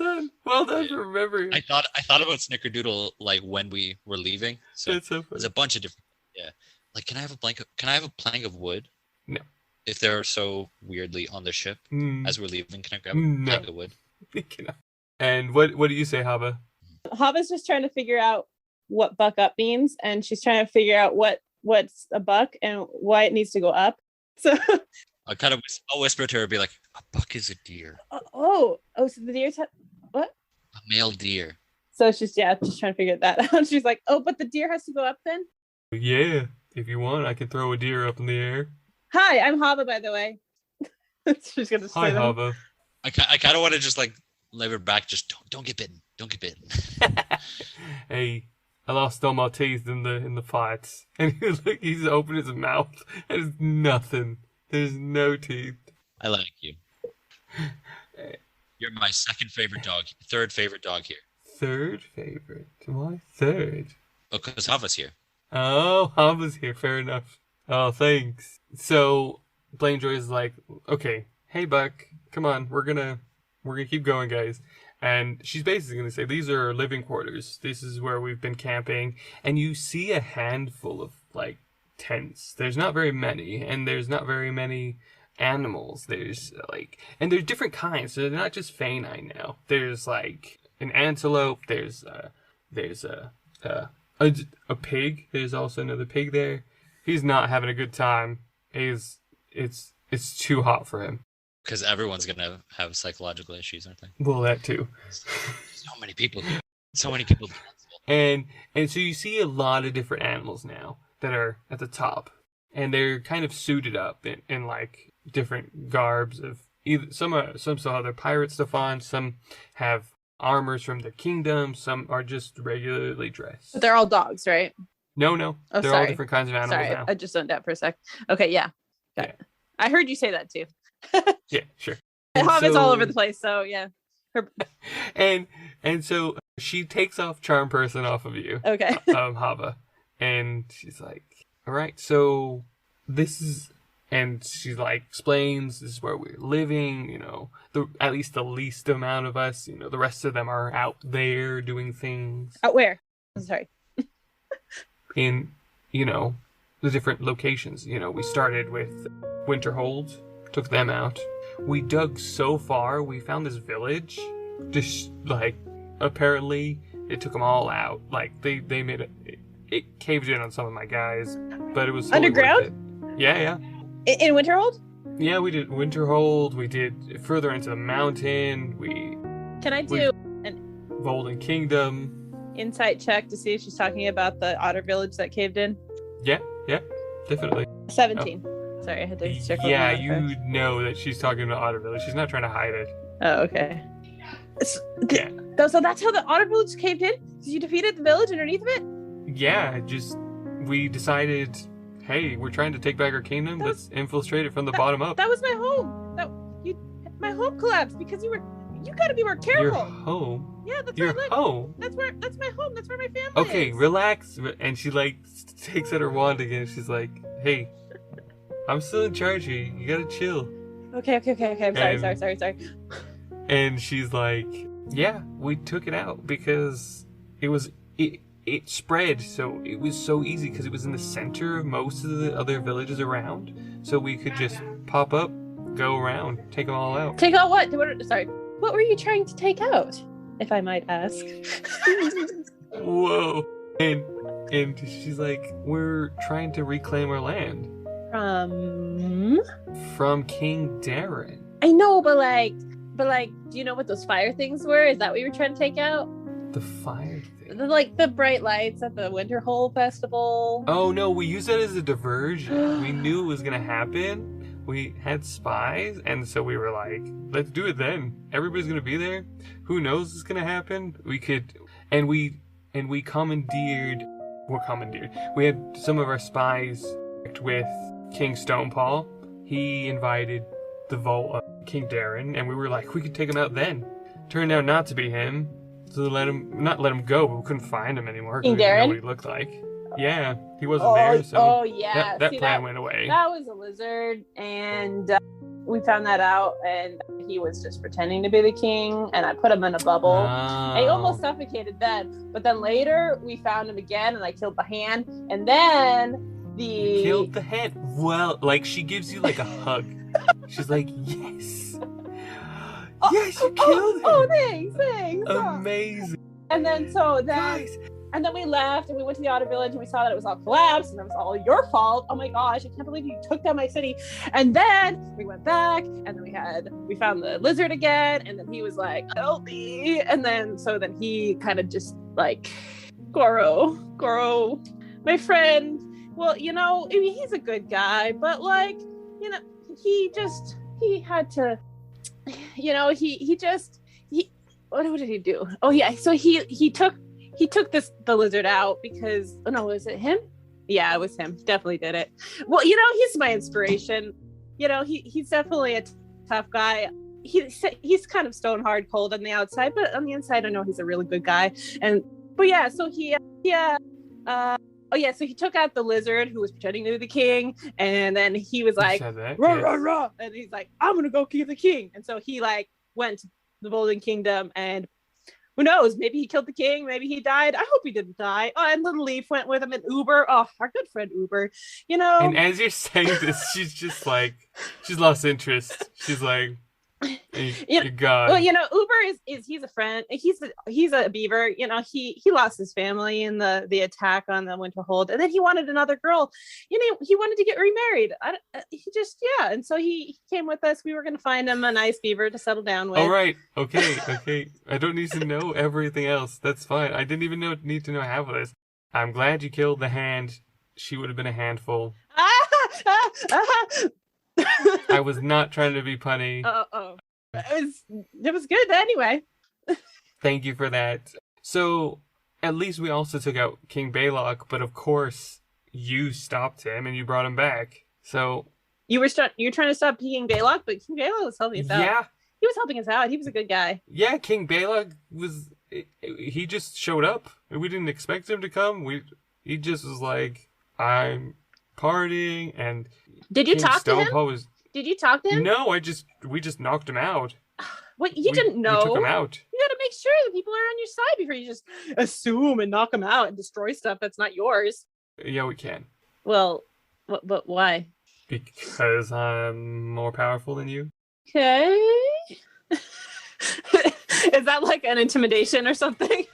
done for remembering. I thought about Snickerdoodle like when we were leaving. So, That's so funny. There's a bunch of different. Yeah, like, can I have a plank of wood? No. If they're so weirdly on the ship as we're leaving, can I grab a plank of wood? And what do you say, Hava? Hava's just trying to figure out what buck up means, and she's trying to figure out what's a buck and why it needs to go up. So I'll whisper to her, be like, a buck is a deer. So the deer's what? A male deer. So she's just trying to figure that out. She's like, oh, but the deer has to go up then? Yeah, if you want, I can throw a deer up in the air. Hi, I'm Hava, by the way. She's gonna say Hi, Hava. I kind of want to just like lay her back. Just don't get bitten. Don't get bitten. Hey, I lost all my teeth in the fights, and he's opened his mouth, and there's nothing. There's no teeth. I like you. You're my second favorite dog. Third favorite dog here. Third favorite? Why third? Oh, because Hava's here. Oh, Hava's here. Fair enough. Oh, thanks. So Blaine Joy is like, okay, hey Buck, come on, we're gonna keep going, guys. And she's basically gonna say, these are our living quarters. This is where we've been camping. And you see a handful of like tents. There's not very many, and there's not very many animals. There's and they're different kinds. So they're not just feline now. There's like an antelope. There's a pig. There's also another pig there. He's not having a good time. It's too hot for him. Because everyone's gonna have psychological issues, aren't they? Well, that too. So many people. So many people. And so you see a lot of different animals now that are at the top, and they're kind of suited up in like different garbs of either some still have their pirate stuff on, some have armors from the kingdom, some are just regularly dressed. But they're all dogs, right? No. Oh, They're all different kinds of animals Sorry, now. I just zoned out for a sec. Okay, yeah. Got it. I heard you say that too. Yeah, sure. Hava's all over the place, so yeah. And so she takes off charm person off of you. Okay. Hava. And she's like, all right, so this is, and she like explains this is where we're living, you know, at least the least amount of us, you know, the rest of them are out there doing things. Out where? I'm sorry. In, you know, the different locations. You know, we started with Winterhold, took them out. We dug so far, we found this village. Just like, apparently, it took them all out. Like, they made it caved in on some of my guys, but it was totally underground. Worth it. Yeah. In Winterhold? Yeah, we did Winterhold. We did further into the mountain. Can I do an Golden Kingdom insight check to see if she's talking about the otter village that caved in? Yeah, definitely. 17. Sorry, I had to check. Yeah, you know that she's talking about Otter Village. She's not trying to hide it. Oh, okay. Yeah. So that's how the otter village caved in? You defeated the village underneath of it? Yeah, we decided, hey, we're trying to take back our kingdom. Let's infiltrate it from the bottom up. That was my home. My home collapsed because you gotta be more careful. Your home? Yeah, that's your where I live. home. That's my home. That's where my family is. Okay, relax. And she like takes out her wand again. She's like, hey, I'm still in charge here. You gotta chill. Okay. I'm sorry. And she's like, yeah, we took it out because it spread, so it was so easy because it was in the center of most of the other villages around. So we could just pop up, go around, take them all out. Take out what? Sorry. What were you trying to take out, if I might ask? Whoa. And she's like, we're trying to reclaim our land. From King Darren. I know, but like, do you know what those fire things were? Is that what you were trying to take out? The fire thing? Like the bright lights at the Winterhold Festival. Oh no, we used that as a diversion. We knew it was gonna happen. We had spies, and so we were like, let's do it then. Everybody's gonna be there. Who knows what's gonna happen? We could, and we commandeered. We had some of our spies with King Stonepaw. He invited the King Darren, and we were like, we could take him out then. Turned out not to be him, so not let him go, but we couldn't find him anymore. King we didn't know Darren? what he looked like. Yeah, he wasn't there, so that plan went away. That was a lizard, and we found that out, and he was just pretending to be the king, and I put him in a bubble. Oh. I almost suffocated then, but then later we found him again, and I killed the hand, and then You killed the hand? Well, like, she gives you like a hug. She's like, yes. Yes, you killed him. Oh, thanks. Amazing. And then Guys. And then we left and we went to the Otter Village and we saw that it was all collapsed and it was all your fault. Oh my gosh, I can't believe you took down my city. And then we went back and then we found the lizard again, and then he was like, help me. And then he kind of just like, Goro, my friend. Well, you know, I mean, he's a good guy, but like, you know, he had to, you know, what did he do? Oh yeah, so he took the lizard out because, oh no, was it him? Yeah, it was him. Definitely did it. Well, you know, he's my inspiration. You know, he's definitely a tough guy. He's kind of stone hard cold on the outside, but on the inside, I know he's a really good guy. So he took out the lizard who was pretending to be the king, and then he was like, rah, rah, rah, and he's like, I'm gonna go kill the king. And so he like went to the Golden Kingdom, and who knows, maybe he killed the king, maybe he died. I hope he didn't die. Oh, and Little Leaf went with him in Uber. Oh, our good friend Uber, you know. And as you're saying this, she's just like, she's lost interest. She's like, you're gone. Well, you know, Uber he's a friend. He's a beaver. You know, he lost his family in the attack on the Winterhold, and then he wanted another girl. You know, he wanted to get remarried. And so he came with us. We were going to find him a nice beaver to settle down with. All right, okay. I don't need to know everything else. That's fine. I didn't even need to know half of this. I'm glad you killed the hand. She would have been a handful. I was not trying to be punny. It was good anyway. Thank you for that. So, at least we also took out King Balog, but of course you stopped him and you brought him back. So you were trying to stop King Balog, but King Balog was helping us out. Yeah. He was helping us out. He was a good guy. Yeah, King Balog he just showed up. We didn't expect him to come. He just was like, I'm partying, and did you King talk to him? Did you talk to him? No, we just knocked him out. What, you didn't know? We took him out. You gotta make sure that people are on your side before you just assume and knock them out and destroy stuff that's not yours. Yeah, we can. Well, but why? Because I'm more powerful than you. Okay. Is that like an intimidation or something?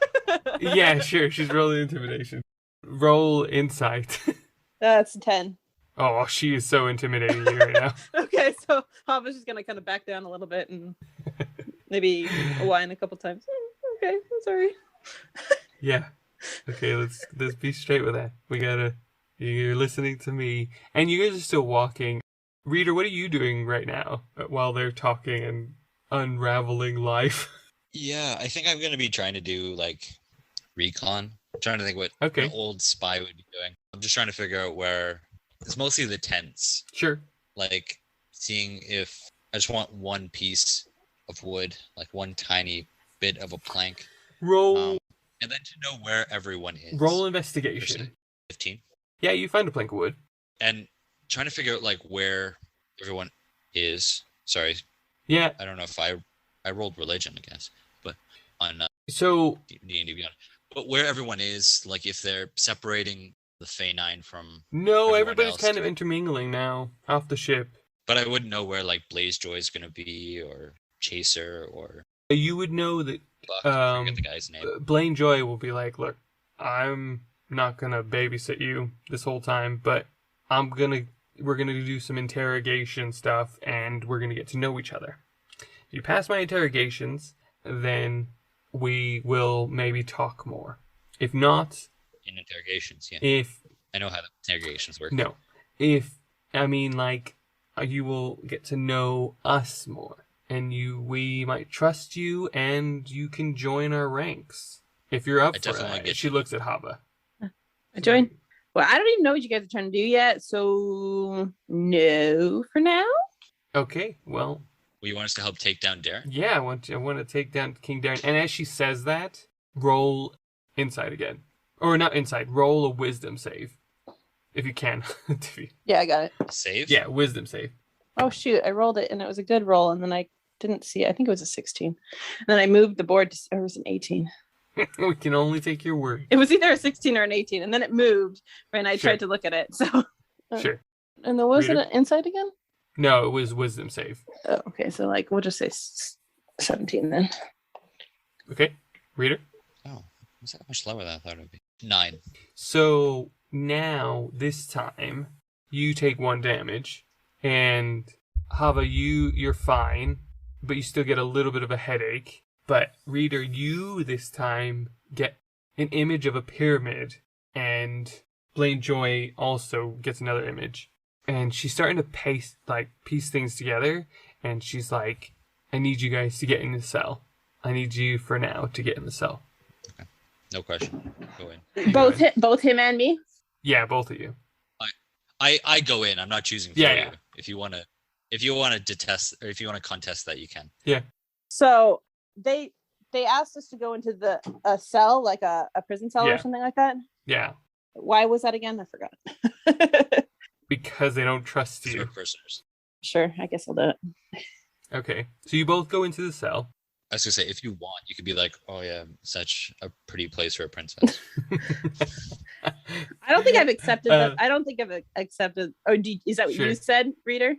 Yeah, sure. She's rolling intimidation. Roll insight. That's 10. Oh, she is so intimidating you right now. Okay, so Hava's just gonna kind of back down a little bit and maybe whine a couple times. Okay, I'm sorry. Yeah. Okay, let's be straight with that. You're listening to me, and you guys are still walking. Reader, what are you doing right now while they're talking and unraveling life? Yeah, I think I'm going to be trying to do, like, recon. I'm trying to think what an old spy would be doing. I'm just trying to figure out where... It's mostly the tents. Sure. Like, seeing if... I just want one piece of wood, like one tiny bit of a plank. Roll... and then to know where everyone is. Roll investigation. 15. Yeah, you find a plank of wood. And trying to figure out, like, where everyone is. Sorry. Yeah. I don't know if I rolled religion, I guess. But on so D&D Beyond. But where everyone is, like, if they're separating the Fey9 from... No, everybody's kind of intermingling now off the ship. But I wouldn't know where, like, Blazejoy is going to be, or Chaser, or... You would know that I forget the guy's name. Blaine Joy will be like, look, I'm not going to babysit you this whole time, but we're going to do some interrogation stuff, and we're going to get to know each other. If you pass my interrogations, then we will maybe talk more. If not... In interrogations, yeah. If... I know how the interrogations work. No. You will get to know us more. And we might trust you, and you can join our ranks. If you're up for it. She looks at Hava. I join? Well, I don't even know what you guys are trying to do yet, so no for now. Okay, well... You want us to help take down Darren? Yeah, I want to take down King Darren. And as she says that, roll insight again. Or not insight, roll a wisdom save. If you can. Yeah, I got it. Save? Yeah, wisdom save. Oh, shoot, I rolled it, and it was a good roll, and then I didn't see it. I think it was a 16. And then I moved the board to... It was an 18. We can only take your word. It was either a 16 or an 18, and then it moved, and I tried to look at it, so... Sure. And then was it an insight again? No, it was wisdom save. Oh, okay, so like we'll just say 17 then. Okay, Reader? Oh, was that much lower than I thought it would be? 9. So now, this time, you take 1 damage, and Hava, you're fine, but you still get a little bit of a headache. But Reader, you this time get an image of a pyramid, and Blaine Joy also gets another image. And she's starting to piece things together, and she's like, I need you guys to get in the cell. I need you for now to get in the cell. Okay. No question. Go in. Both him and me? Yeah, both of you. I go in. I'm not choosing for you. If you want to detest, or if you want to contest that, you can. Yeah. So they asked us to go into a cell, like a prison cell or something like that? Yeah. Why was that again? I forgot. Because they don't trust you. Prisoners. Sure, I guess I'll do it. Okay, so you both go into the cell. I was gonna say, if you want, you could be like, "Oh yeah, such a pretty place for a princess." I don't think I've accepted that. I don't think I've accepted. Oh, is that what you said, Reader?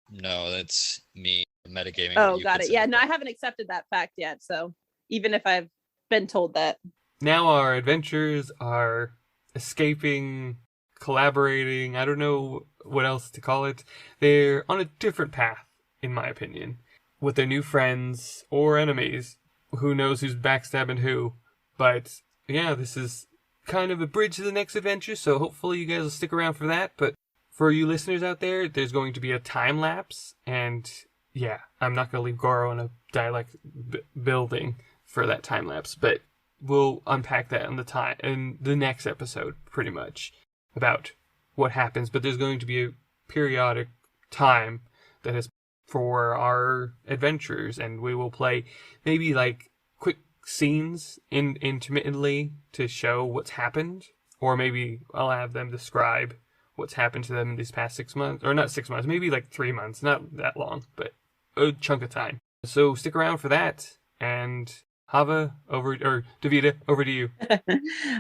No, that's me metagaming. Oh, got it. Yeah, no, I haven't accepted that fact yet. So even if I've been told that. Now our adventures are escaping, collaborating, I don't know what else to call it. They're on a different path, in my opinion, with their new friends or enemies. Who knows who's backstabbing who. But yeah, this is kind of a bridge to the next adventure, so hopefully you guys will stick around for that. But for you listeners out there, there's going to be a time lapse, and yeah, I'm not going to leave Goro in a dialect building for that time lapse, but we'll unpack that in the next episode, pretty much, about what happens. But there's going to be a periodic time that is for our adventures, and we will play maybe like quick scenes intermittently to show what's happened, or maybe I'll have them describe what's happened to them in these past 6 months, or not 6 months, maybe like 3 months, not that long, but a chunk of time. So stick around for that, and Hava, or Davita, over to you. All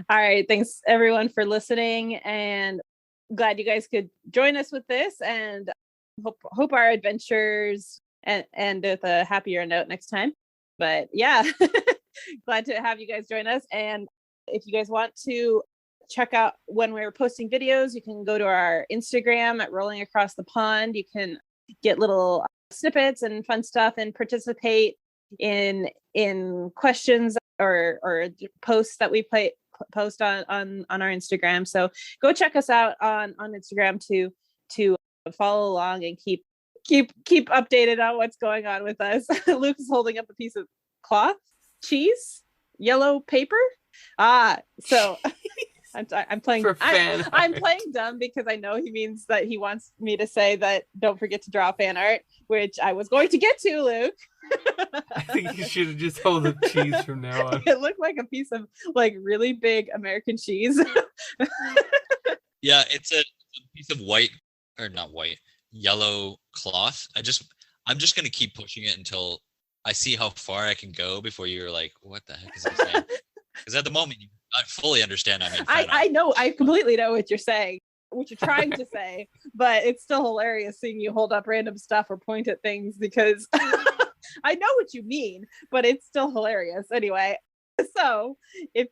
right, thanks everyone for listening, and glad you guys could join us with this, and hope our adventures end with a happier note next time. But yeah, glad to have you guys join us. And if you guys want to check out when we're posting videos, you can go to our Instagram at Rolling Across the Pond. You can get little snippets and fun stuff and participate in questions or posts that we post on our Instagram. So go check us out on Instagram to follow along and keep updated on what's going on with us. Luke is holding up a piece of cloth, cheese, yellow paper. So I'm playing. I'm playing dumb because I know he means that he wants me to say that don't forget to draw fan art, which I was going to get to, Luke. I think you should have just hold up cheese from now on. It looked like a piece of like really big American cheese. Yeah, it's a piece of yellow cloth. I'm just gonna keep pushing it until I see how far I can go before you're like, what the heck is he saying? Because at the moment you don't fully understand. I know, I completely know what you're saying, what you're trying to say, but it's still hilarious seeing you hold up random stuff or point at things because I know what you mean, but it's still hilarious anyway. So if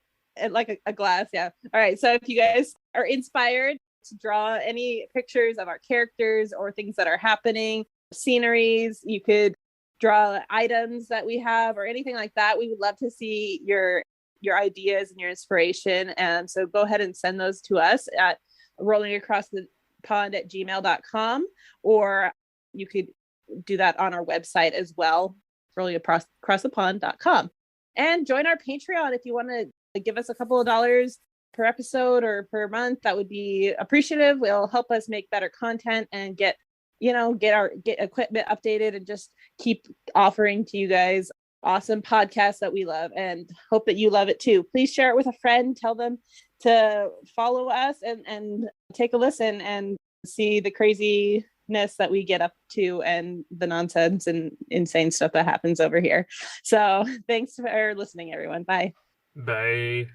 like a glass, yeah. All right. So if you guys are inspired to draw any pictures of our characters or things that are happening, sceneries, you could draw items that we have or anything like that. We would love to see your ideas and your inspiration. And so go ahead and send those to us at rollingacrossthepond@gmail.com, or you could do that on our website as well, rollingacrossthepond.com. And join our Patreon if you want to give us a couple of dollars per episode or per month. That would be appreciative. Will help us make better content and get equipment updated and just keep offering to you guys awesome podcasts that we love and hope that you love it too. Please share it with a friend, tell them to follow us and take a listen and see the craziness that we get up to and the nonsense and insane stuff that happens over here. So thanks for listening, everyone. Bye. Bye.